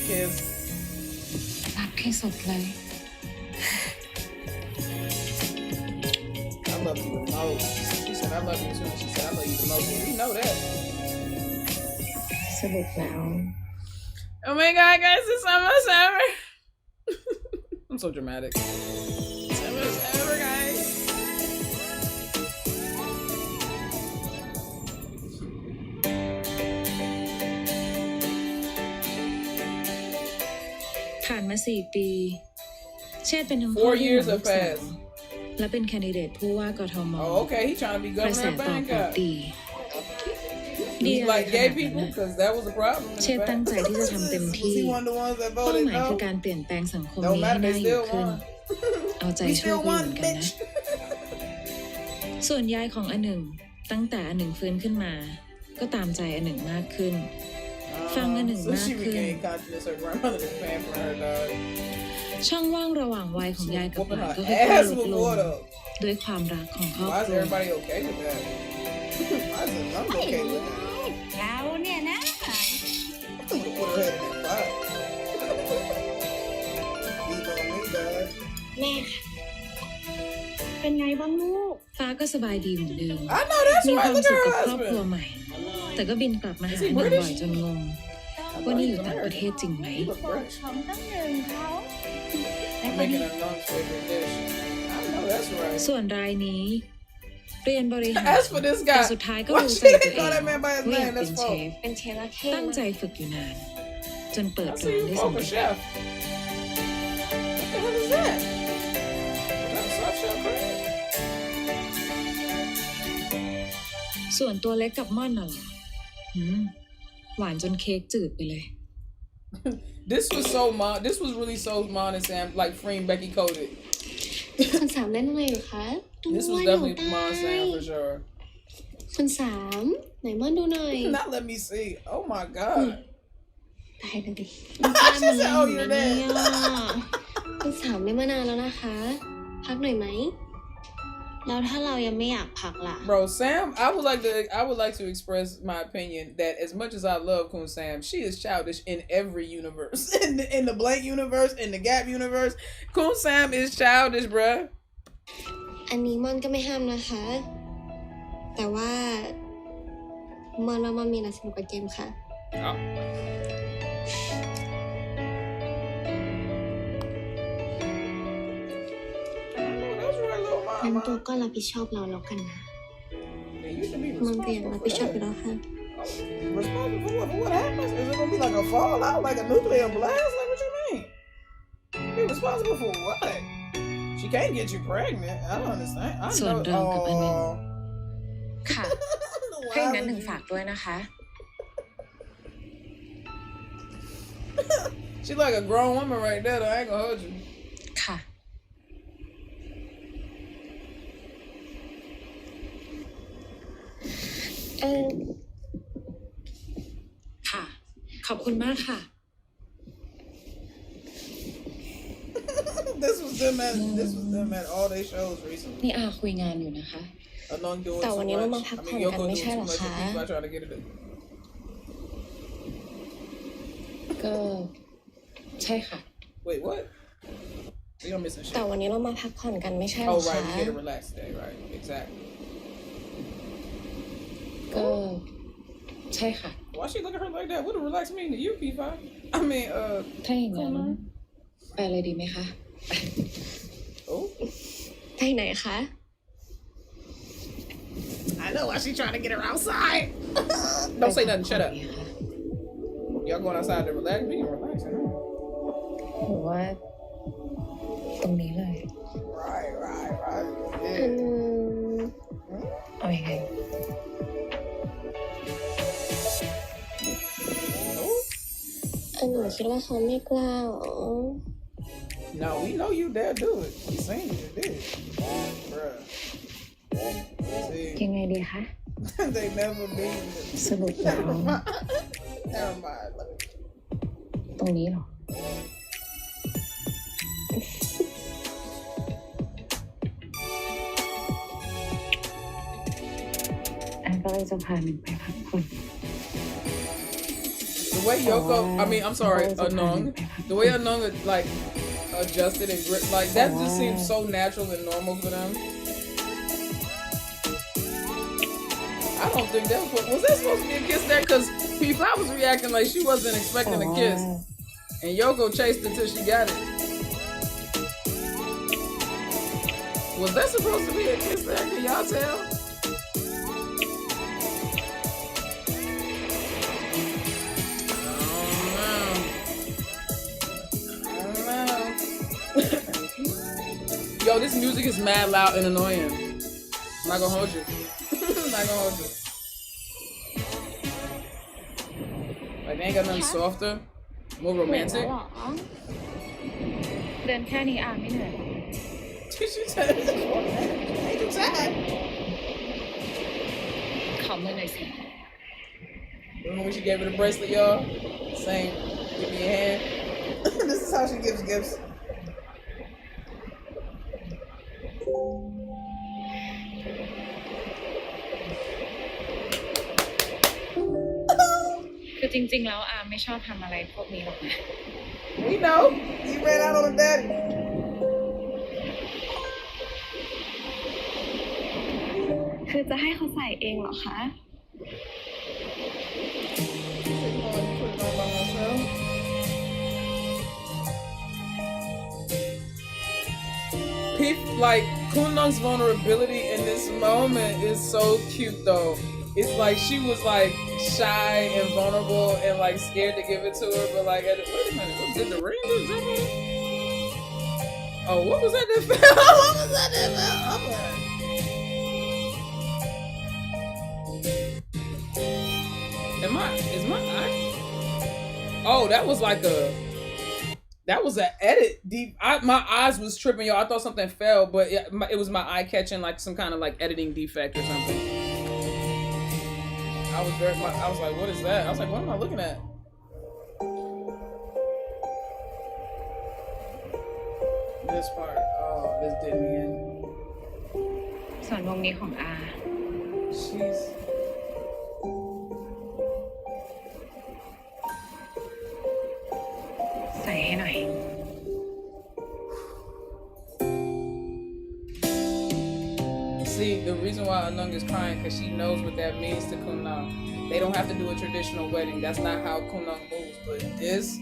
Kiss. รักที่สุดเลย I love you the most. She said, "I love you too." She said, "I love you the most." Well, we know that. สรุปแล้ว Oh my god, guys, it's almost over. I'm so dramatic. It's almost over, guys. ผ่านมา4 ปี เชษเป็นทั้งพ่อ 4 ที่ years ลู have กสาว passed. และเป็นแคนดิเดตผู้ว่ากทม Oh, okay. He trying to be กระแส governor of ตอบรับ Bangkok. ดี He อะไร like ข gay นาดนั้น people นะ because that was a problem. in เช the ษตั้ง past. ใจที่จะทำเต็ม Was ที่ he one of the ones that เป้า voted หมายคือ no? การเปลี่ยนแปลงสังคม Don't นี้ให้ matter. น่า They อยู่ still ขึ้น won. เอาใจ We ช่วย still กันอยู่ won, เหมือนกันนะ bitch. ส่วนยายของอันหนึ่งตั้งแต่อันหนึ่งฟื้นขึ้นมา ก็ตามใจอันหนึ่งมากขึ้น ฟังอันหนึ่ง So มาก she ขึ้น regained consciousness. Her grandmother is paying for her dog. ช่องว่างระหว่างวัยของยายกับห Whooping ลาน her ก็ค่อยๆ ass ลดล before ง though. ด้วยความรักของครอบ Why ค is รัว everybody okay with that? Why is the nun okay with that? เราเนี่ยนะ I think you put her head in that fire. Beat on me, dog. แม่ค่ะ เป็นไงบ้างลูก ฟ้าก็สบายดีเหมือนเดิม I know that's มีค right. วาม Look สุข at กับ her ครอบครัว husband. ใหม่ แต่ก็บินกลับมาหา Is อั he นหนึ่ง British? บ่อยจนงง ว่านี่อยู่ต่างประเทศจริงไหม He look British. ของตั้งหนึ่งเขา I'm making a nun's favorite dish. I know that's right. ส่วนรายนี้ เรียนบริหาร As for this แต่ guy, สุดท้ายก็ why รู้ she ใจตัว didn't เอ call ง that man by his ว่าอยาก name? เป็ That's นเช false. ฟ เป็นเชฟและเข้ ตั้งใจฝึกอยู่นาน จนเปิด I ร้า see น you ได้ folk สำ a เร็จ chef. What the hell is that? Is that a soft shell crab? ส่วนตัวเล็กกับม่อนน่ะเหรอหวานจนเค้กจืดไปเลย This was really so Mon and Sam, like Freem Becky coded. คุณสามเล่นอะไรอยู่คะดู This ว่า was หนู definitely ตา Mon ย Sam for sure. คุณสามไหนม่อนดูหน่อย Not let me see. Oh my god. ตายเลยดิ She said, "Oh, you're เนี่ย dead." คุณสามไม่มานานแล้วนะคะ พักหน่อยไหม แล้วถ้าเรายังไม่อยากพักล่ะ Bro, Sam, I would like to express my opinion that as much as I love Kun Sam, she is childish in every universe. in the Blank universe, in the Gap universe, Kun Sam is childish, bruh. อันนี้ม่อนก็ไม่ห้ามนะคะ แต่ว่าม่อนว่าม่อนมีอะไรสนุกกว่าเกมค่ะ งั้นตัวก็รับผิดชอบเราแล้วกันนะ You should be มันก็ยัง responsible รับ for ผิดชอบ that. อยู่แล้วค่ะ Responsible for what? For what happens? Is it gonna be like a fallout, like a nuclear blast? Like what you mean? Be responsible for what? She can't get you pregnant. I don't understand. I ส่วน know. เรื่องกับอันหนึ่ง Oh. ค่ะ Why ถ้าอย่างนั้น would หนึ่ง you- ฝากด้วยนะคะ She like a grown woman right there. Though. I ain't gonna hold you. ค่ะ ค่ะ ขอบคุณมากค่ะ This was them at all their shows recently. นี่อาคุยงานอยู่นะคะ Anong doing แต่ too วันนี้เรามา much. พัก I ผ่อน mean, กัน Yoko ไม่ doing ใช่ too เหรอ much คะ and P5 trying to get it. ก็ใช่ค่ะ Wait, what? We are missing shit. แต่วันนี้เรามาพักผ่อนกันไม่ใช่เหร Oh, อคะ right. We get a relaxed day, right? Exactly. ก็ใช่ค่ะ Why she look at her like that? What does relax mean to you, P5? I mean, ถ้าอย่างนั้นไปเลยดีไหมคะ oh. ไปไหนคะ I know why she trying to get her outside. Don't say nothing. Shut up. Y'all going outside to relax? We can relax. หรือว่าตรงนี้เลย Right. Yeah. เอายังไง หนูคิดว่าเขาไม่กล้าหรอ No, we know you dare do it. We seen you did it. Bruh. See, ยังไงดีคะ they never been. สรุปแล้ว Never mind. ตรงนี้เหรอ อันก็เลยจะพาหนึ่งไปพักผ่อน The way Yoko, I mean, I'm sorry, Anong. The way Anong like adjusted and like that just seems so natural and normal for them. I don't think that was that supposed to be a kiss there? Because P5 was reacting like she wasn't expecting a kiss, and Yoko chased it till she got it. Was that supposed to be a kiss there? Can y'all tell? Yo, this music is mad loud and annoying. I'm not gonna hold you. I'm not gonna hold you. Like, they ain't got nothing softer, more romantic. เดินแค่นี้อ่านไม่เหนื่อย Did you tell me? Ain't you sad? ขอมือหน่อยสิ Remember when she gave her the bracelet, y'all? Saying, give me a hand. This is how she gives gifts. คือจริงๆแล้วอาไม่ชอบทำอะไรพวกนี้หรอกนะ We know. You ran out on her daddy. คือจะให้เขาใส่เองเหรอคะ Like, Kunlung's vulnerability in this moment is so cute, though. It's like she was like shy and vulnerable and like scared to give it to her, but like, wait a minute, what did the ring just jump on? Oh, what was that that fell? What was that that fell? Is my eye? Oh, that was like that was an edit. Deep. My eyes was tripping, y'all. I thought something fell, but it was my eye catching like some kind of like editing defect or something. I was like, what is that? I was like, what am I looking at? This part. Oh, this did me in. ส่วนวงนี้ของอา Jeez. See, the reason why Anung is crying because she knows what that means to Kunang. They don't have to do a traditional wedding. That's not how Kunang moves. But this,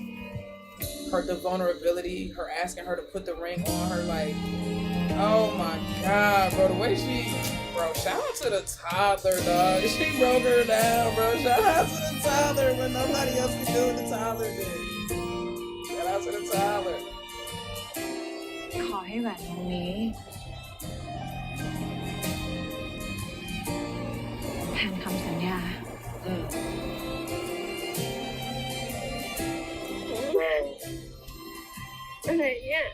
the vulnerability, her asking her to put the ring on her, like, oh my God, bro, the way bro, shout out to the toddler, dog. She broke her down, bro. Shout out to the toddler when nobody else can do what the toddler did. Shout out to the toddler. ขอให้แหวนวงนี้แทนคำสัญญา อะไรเนี่ย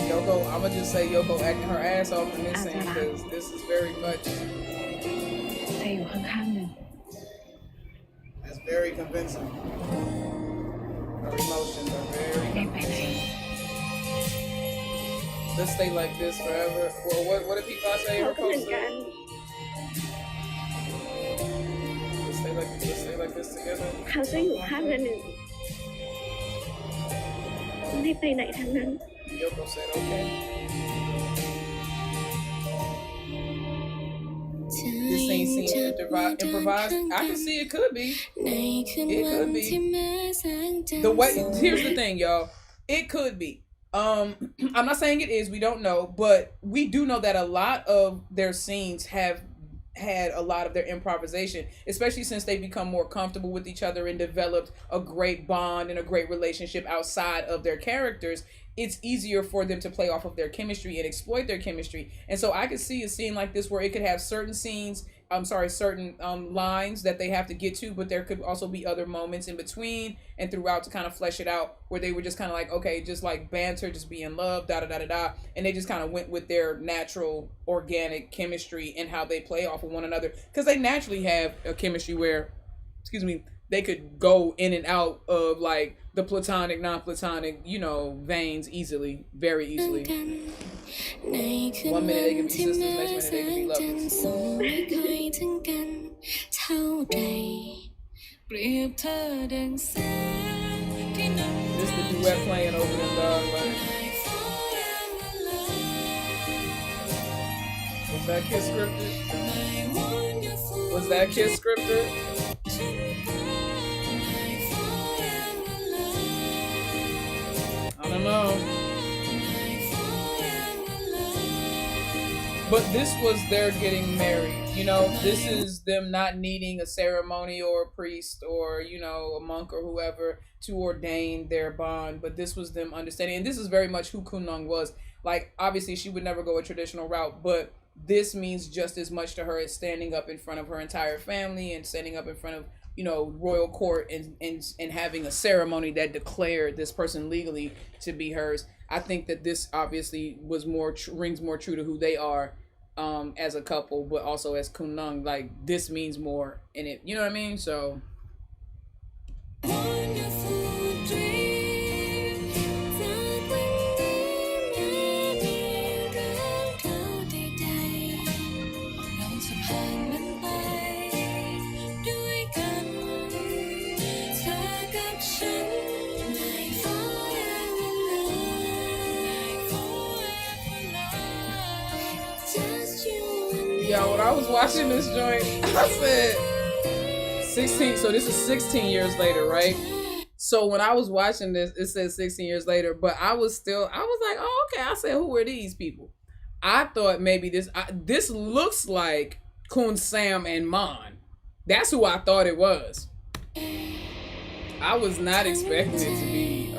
Yoko, I'm gonna gonna just say Yoko acting her ass off in this scene because this is very much. แต่อยู่ข้างๆหนึ่ง That's very convincing. Her emotions are very. ไม่ไปไหน Let's stay like this forever. Well, what did people say? เขาก็เหมือนกัน Let's stay like this together. เขาจะอยู่ข้างอันหนึ่งไม่ไปไหนทั้งนั้น Yoko said, okay. This ain't seem improvised. I can see it could be. It could be. The way, here's the thing, y'all. It could be. I'm not saying it is, we don't know, but we do know that a lot of their scenes have had a lot of their improvisation, especially since they become more comfortable with each other and developed a great bond and a great relationship outside of their characters. It's easier for them to play off of their chemistry and exploit their chemistry. And so I could see a scene like this where it could have certain certain lines that they have to get to, but there could also be other moments in between and throughout to kind of flesh it out where they were just kind of like, okay, just like banter, just be in love, da-da-da-da-da. And they just kind of went with their natural, organic chemistry and how they play off of one another. Because they naturally have a chemistry where, they could go in and out of like the platonic, non-platonic, veins easily, very easily. 1 minute they can be sisters, next minute they can be lovers. This the duet playing over them dog like. Was that kiss scripted? Was that kiss scripted? I don't know. But this was their getting married. This is them not needing a ceremony or a priest or, a monk or whoever to ordain their bond. But this was them understanding. And this is very much who Kunlung was. Like, obviously, she would never go a traditional route, but this means just as much to her as standing up in front of her entire family and standing up in front of royal court and having a ceremony that declared this person legally to be hers. I think that this obviously was rings more true to who they are as a couple, but also as Kunlung. Like, this means more in it. You know what I mean? So. Yo, when I was watching this joint, I said 16. So this is 16 years later, right? So when I was watching this, it said 16 years later, but I was like, oh, okay. I said, who are these people? I thought maybe this looks like Kun Sam and Mon. That's who I thought it was. I was not expecting it to be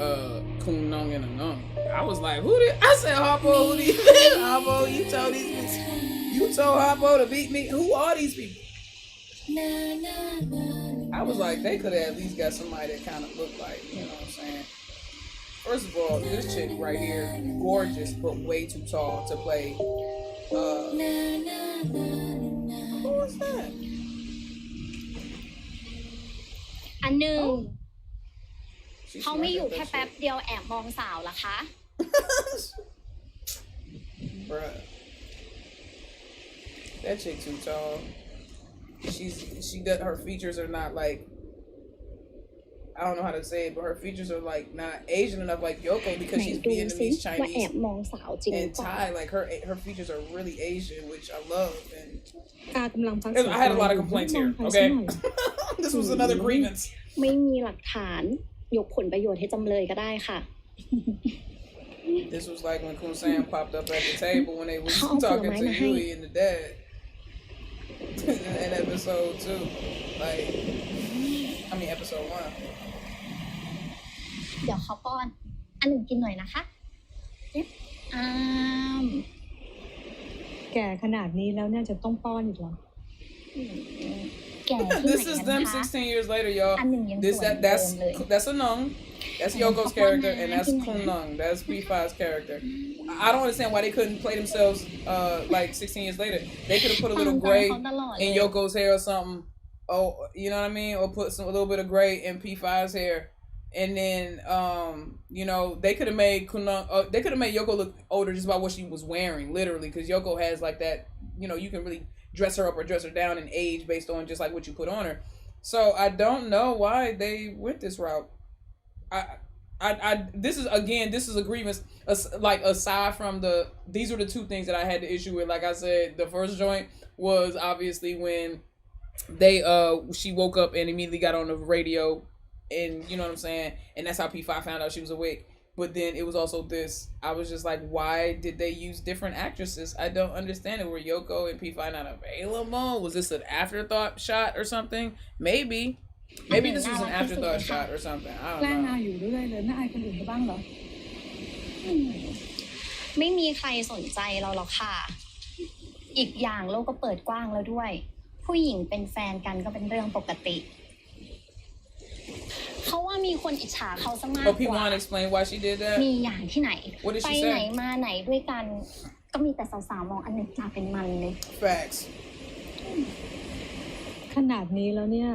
Kun Nung and a Nung. I was like, I said, Harpo, who these Harpo, you told these people. You told Harpo to beat me? Who are these people? I was like, they could have at least got somebody that kind of looked like, you know what I'm saying? First of all, this chick right here, gorgeous, but way too tall to play. Who was that? อันหนึ่งเขาไม่อยู่แค่แป๊บเดียวแอบมองสาวล่ะคะ Bruh. That chick too tall. Her features are not like, I don't know how to say it, but her features are like not Asian enough like Yoko because she's Vietnamese, Chinese, and Thai. Like her features are really Asian, which I love. And I had a lot of complaints here. Okay, this was another grievance. ไม่มีหลักฐานยกผลประโยชน์ให้จำเลยก็ได้ค่ะ This was like when Kun Sam popped up at the table when they was talking to Yui and the dad. In episode 2. Episode 1. เดี๋ยวเขาป้อน อันหนึ่งกินหน่อยนะคะแก่ขนาดนี้แล้วเนี่ยจะต้องป้อนอีกเหรอ แก่ที่ไหน This is them 16 years later, y'all. That's a Nung. That's Yoko's character, and that's Kunlung. That's P5's character. I don't understand why they couldn't play themselves like 16 years later. They could have put a little gray in Yoko's hair or something. Oh, you know what I mean? Or put a little bit of gray in P5's hair. And then, you know, they could have made Kunlung, they could have made Yoko look older just by what she was wearing, literally. Because Yoko has like that, you know, you can really dress her up or dress her down in age based on just like what you put on her. So I don't know why they went this route. This is a grievance. Like aside from these are the two things that I had the issue with. Like I said, the first joint was obviously when she woke up and immediately got on the radio, and you know what I'm saying, and that's how P5 found out she was awake. But then it was also this. I was just like, why did they use different actresses? I don't understand it. Were Yoko and P5 not available? Was this an afterthought shot or something? Maybe this was an afterthought shot or something. I don't know. ไม่มีใครสนใจเราหรอกค่ะอีกอย่างโลกก็เปิดกว้างแล้วด้วยผู้หญิงเป็นแฟนกันก็เป็นเรื่องปกติเขาว่ามีคนอิจฉาเขาซะมากกว่า P1 explain why she did that มีอย่างที่ไหน What did ไป she ไหน say มาไหนด้วยกันก็มีแต่สาวๆมองอันหนึ่งจ่าเป็นมันเลย Facts ขนาดนี้แล้วเนี่ย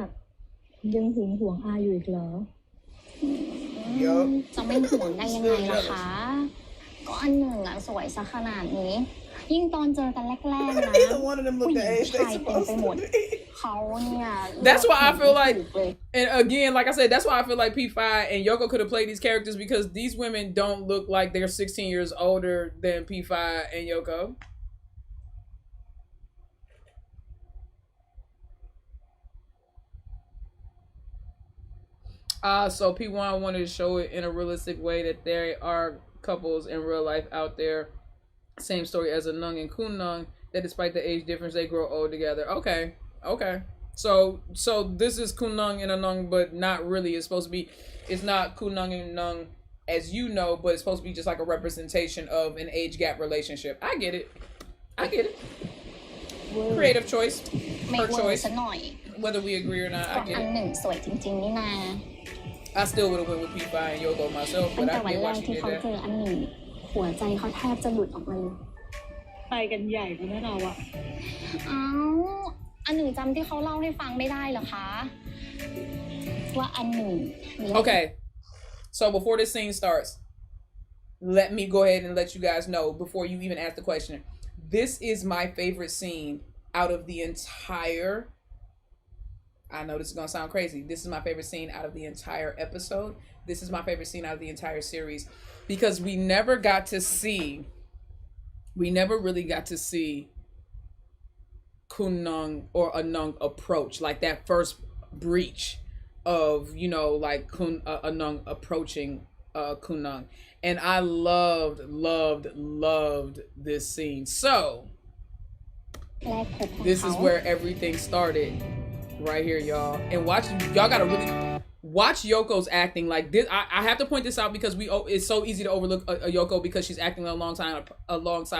ยังหึงหวงอาอยู่อีกเหรอ จะไม่ห่วงได้ยังไงล่ะคะก็อันหนึ่งสวยซะขนาดนี้ยิ่งตอนเจอกันแรกๆนะผู้หญิงชายเต็มไปหมดเขาเนี่ย That's why I feel like, and again, like I said, that's why I feel like P5 and Yoko could have played these characters because these women don't look like they're 16 years older than P5 and Yoko. So P1 wanted to show it in a realistic way that there are couples in real life out there, same story as Anung and Kunlung, that despite the age difference, they grow old together. Okay. So this is Kunlung and Anung, but not really. It's supposed to be, it's not Kunlung and Anung as you know, but it's supposed to be just like a representation of an age gap relationship. I get it. Creative choice. Her choice. Whether we agree or not, I get it. I still would have went with P5 and Yoko myself, but I get why she did that. หัวใจเขาแทบจะหลุดออกมาเลย ไปกันใหญ่กันนะเราอะ อันหนึ่งจำที่เขาเล่าให้ฟังไม่ได้เหรอคะว่าอันหนึ่ง Okay, so before this scene starts, let me go ahead and let you guys know before you even ask the question. This is my favorite scene out of the entire. I know this is gonna sound crazy. This is my favorite scene out of the entire episode. This is my favorite scene out of the entire series because we never really got to see Kunlung or Anung approach, like that first breach of, you know, like Anung approaching Kunlung, and I loved this scene. So this is where everything started. Right here, y'all, and y'all gotta really watch Yoko's acting. Like this, I have to point this out because it's so easy to overlook a Yoko because she's acting alongside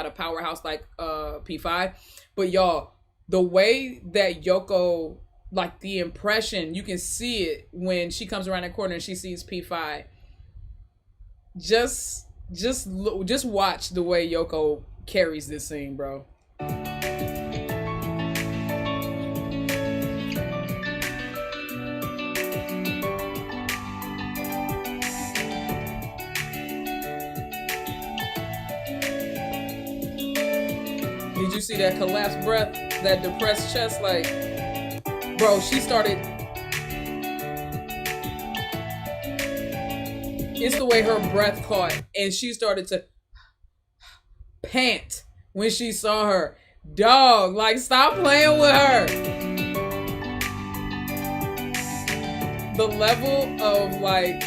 a powerhouse like P5. But y'all, the way that Yoko, like the impression, you can see it when she comes around the corner and she sees P5. Just watch the way Yoko carries this scene, bro. Did you see that collapsed breath, that depressed chest? Like, bro, she started. It's the way her breath caught, and she started to pant when she saw her. Dog, like, stop playing with her. The level of, like,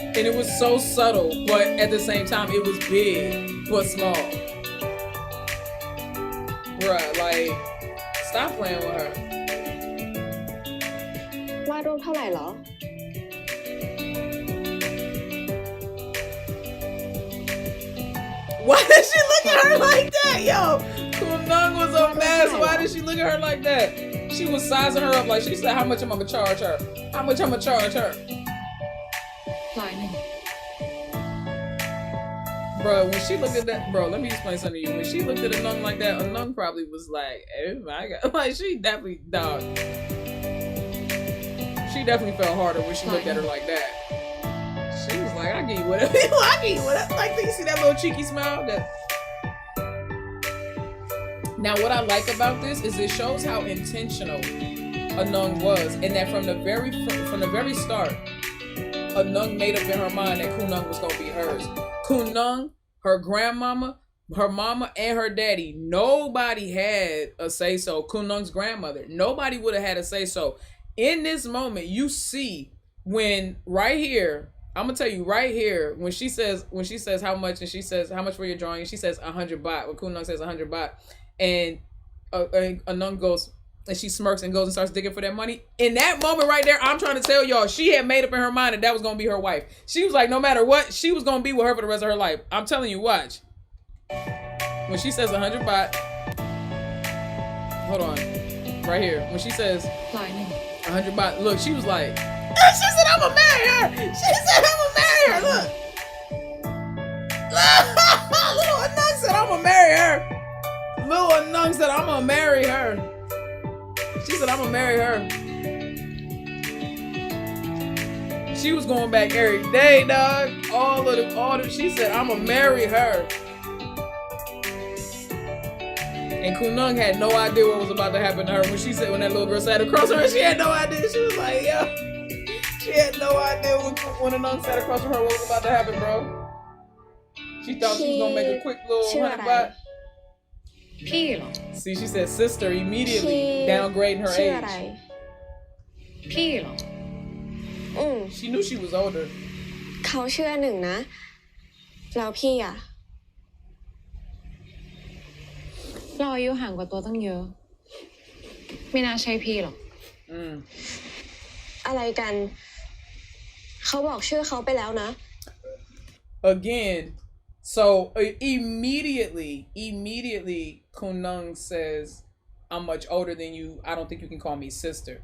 and it was so subtle, but at the same time, it was big, but small. Bruh, like, stop playing with her. วาดรูปเท่าไหร่เหรอ Why did she look at her like that, yo? Kunlung was a mess. Why did she look at her like that? She was sizing her up like she said, how much am I gonna charge her? How much I'm gonna charge her? Bro, when she looked at that, bro, let me explain something to you. When she looked at a nun like that, a nun probably was like, oh my God. Like, she definitely, dog. She definitely felt harder when she looked at her like that. She was like, I give you whatever you want. I give you whatever. Like, you see that little cheeky smile? Now, what I like about this is it shows how intentional Anung was, and that from the very start, Anung made up in her mind that Kunung was gonna be hers. Kunung, her grandmama, her mama, and her daddy, nobody had a say-so. Kunung's grandmother, nobody would have had a say-so. In this moment, you see when right here, I'm gonna tell you right here, when she says how much, and she says how much for your drawing, and she says 100 baht. When Kunung says 100 baht, and Anung goes, and she smirks and goes and starts digging for that money. In that moment right there, I'm trying to tell y'all, she had made up in her mind that was gonna be her wife. She was like, no matter what, she was gonna be with her for the rest of her life. I'm telling you, watch. When she says 100 baht, hold on, right here. When she says 100 baht, look, she was like, she said, I'm gonna marry her. She said, I'm gonna marry her. Look. Little Anung said, I'm gonna marry her. Little Anung said, I'm gonna marry her. She said, I'm gonna marry her. She was going back every day, dog. She said, I'm gonna marry her. And Kunung had no idea what was about to happen to her. When that little girl sat across her, she had no idea. She was like, yeah. She had no idea when Anung sat across from her what was about to happen, bro. She thought she was gonna make a quick little 100 baht. See, she said sister immediately, downgrading her age. She knew she was older. เขาเชื่อหนึ่งนะแล้วพี่อะ เราอายุห่างกว่าตัวตั้งเยอะไม่น่าใช่พี่หรอก อะไรกันเขาบอกชื่อเขาไปแล้วนะ Again, so immediately Kunung says, I'm much older than you. I don't think you can call me sister.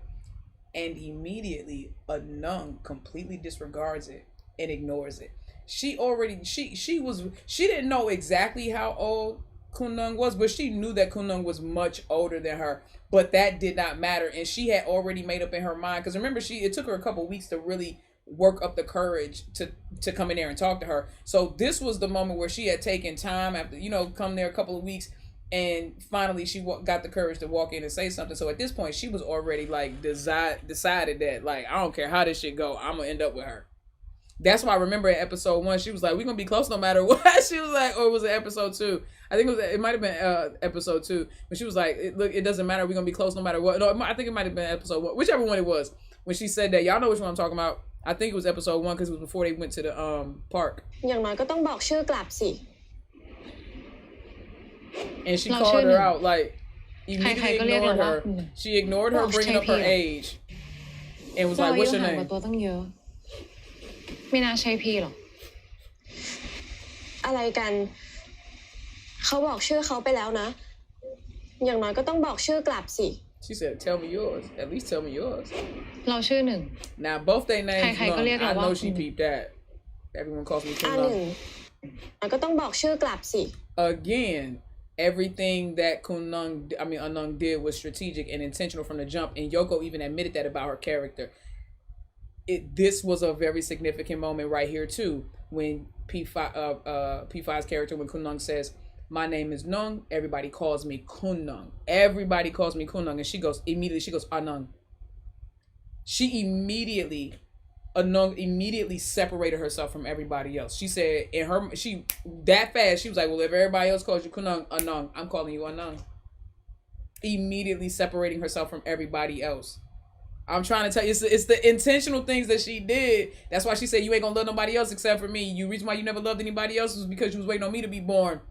And immediately Anung completely disregards it and ignores it. She didn't know exactly how old Kunung was, but she knew that Kunung was much older than her. But that did not matter, and she had already made up in her mind. Because remember, it took her a couple weeks to really work up the courage to come in there and talk to her. So this was the moment where she had taken time after, come there a couple of weeks, and finally she got the courage to walk in and say something. So at this point, she was already like decided that, like, I don't care how this shit go, I'm gonna end up with her. That's why I remember in episode 1, she was like, we're gonna be close no matter what. She was like, or was it episode 2? I think it might have been episode 2. But she was like, look, it doesn't matter, we're gonna be close no matter what. No, I think it might have been episode 1, whichever one it was. When she said that, y'all know which one I'm talking about. I think it was episode 1 because it was before they went to the park. อย่างน้อยก็ต้องบอกชื่อกลับสิ And she called her out, like, immediately ignored her. She ignored her bringing up her age. And was like, what's your name? ไม่น่าใช่พี่หรอก อะไรกันเขาบอกชื่อเขาไปแล้วนะอย่างน้อยก็ต้องบอกชื่อกลับสิ She said, tell me yours. At least tell me yours. เราชื่อหนึ่ง Now, both their names, I know she peeped that. Everyone calls me หนึ่งก็ต้องบอกชื่อกลับสิ Again, everything that Anung did was strategic and intentional from the jump. And Yoko even admitted that about her character. This was a very significant moment right here too, when P5's character, when Kunung says, my name is Nung, everybody calls me Kunung. Everybody calls me Kunung. And she goes, Anung. Anung immediately separated herself from everybody else. She said that fast, she was like, well, if everybody else calls you Kunung, Anung, I'm calling you Anung. Immediately separating herself from everybody else. I'm trying to tell you, it's the intentional things that she did. That's why she said, you ain't gonna love nobody else except for me. The reason why you never loved anybody else was because you was waiting on me to be born.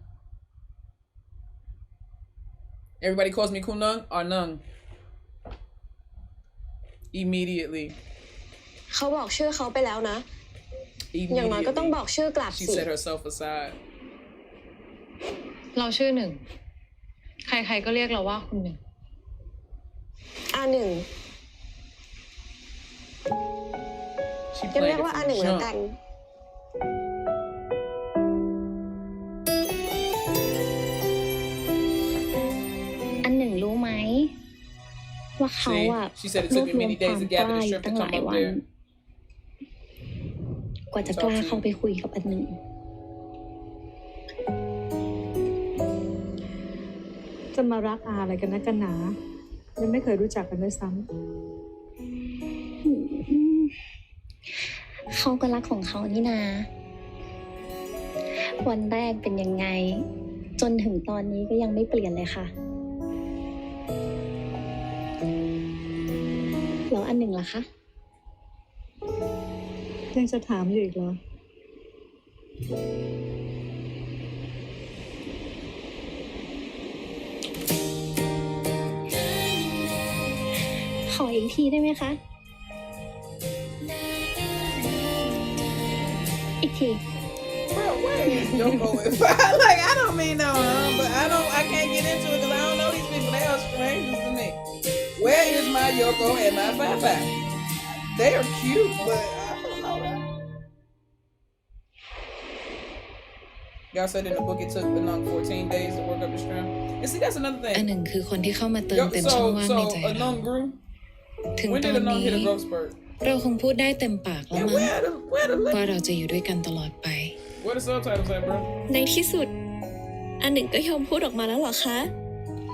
Everybody calls me Kunung or Nung. Immediately. เขาบอกชื่อเขาไปแล้วนะอย่างน้อยก็ต้องบอกชื่อกลับสิ She set herself aside. เราชื่อหนึ่งใครๆก็เรียกเราว่าคุณหนึ่ง หนึ่ง She She จะเรีย played ก it ว่าอัน from หนึ่งแล้วกัน jump. อันหนึ่งรู้ไหมว่าเขาอะ See, she said it ร took วบ him รวม many ควา days ม to กล้า gather อ the ยู่ strength ตั้ to งห come ลาย up วัน there. กว่าจะกล้าเข้าไปคุยกับอันหนึ่ง จะมารักอาอะไรกันนะกันหนายังไม่เคยรู้จักกันด้วยซ้ เขาก็รักของเขานี่นา วันแรกเป็นยังไง จนถึงตอนนี้ก็ยังไม่เปลี่ยนเลยค่ะ แล้วอันหนึ่งล่ะคะ ำยังจะถามอยู่อีกเหรอ ขออีกทีได้ไหมคะ อีกที Bro, where is Yoko? Like, I don't mean no harm, but I can't get into it because I don't know these people. They are strangers to me. Where is my Yoko and my Fifi? They are cute, but I don't know them. Y'all said in the book it took the nun 14 days to work up the strength. And see, that's another อัน thing. หนึ่งคือคนที่เข้ามาเติม Yo, เต็มช่องว่างในใจ so a เรา nun grew. ถึง When ตอ did น a nun นี้ hit a growth spurt? เราคงพูดได้เต็มปากแล้ว And มั้ง where the ว่าเราจะอยู่ด้วยกันตลอดไป What the subtitle say, bro? ในที่สุด อันหนึ่งก็ยอมพูดออกมาแล้วเหรอคะ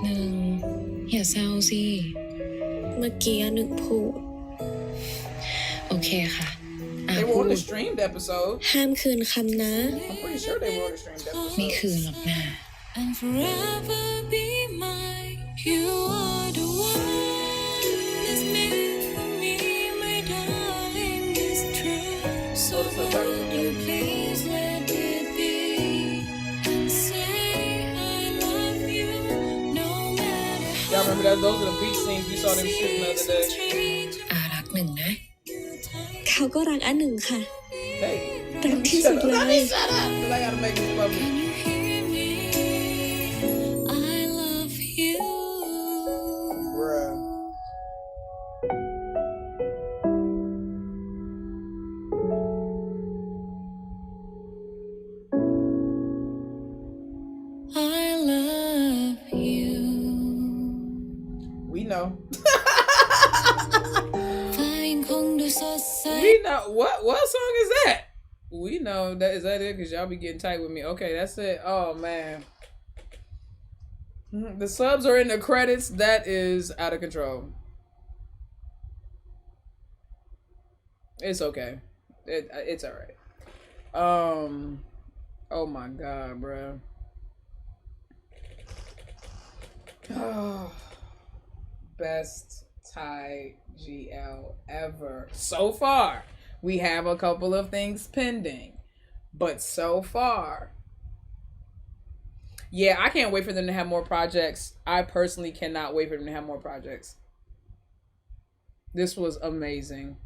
หนึ่งอย่าเศร้าสิ เมื่อกี้อันหนึ่งพูด โอเคค่ะ They พู were ด on the streamed episode. ห้ามคืนคำนะ I'm pretty sure they were on the streamed episode. ไม่คืนหรอกนะ And forever be mine. You are the one that's meant for me, my darling. It's true. So won't you please let it be and say I love you, no matter Y'all remember that? Those are the beach scenes we saw them shooting the other day. strange. อารักหนึ่งนะ เขาก็รักอันหนึ่งค่ะ Hey, รักที่สุดเลย shut up! 'Cause I gotta make this public. Can you hear me? I love you. Bruh. I love you. We know. ฟ้ายังคงดูสดใส We know. What song is that? We know that. Is that it? Because y'all be getting tight with me. Okay, that's it. Oh, man. The subs are in the credits. That is out of control. It's okay. It's all right. Oh, my God, bruh. Oh, best Thai GL ever. So far, we have a couple of things pending, but so far, yeah, I can't wait for them to have more projects. I personally cannot wait for them to have more projects. This was amazing.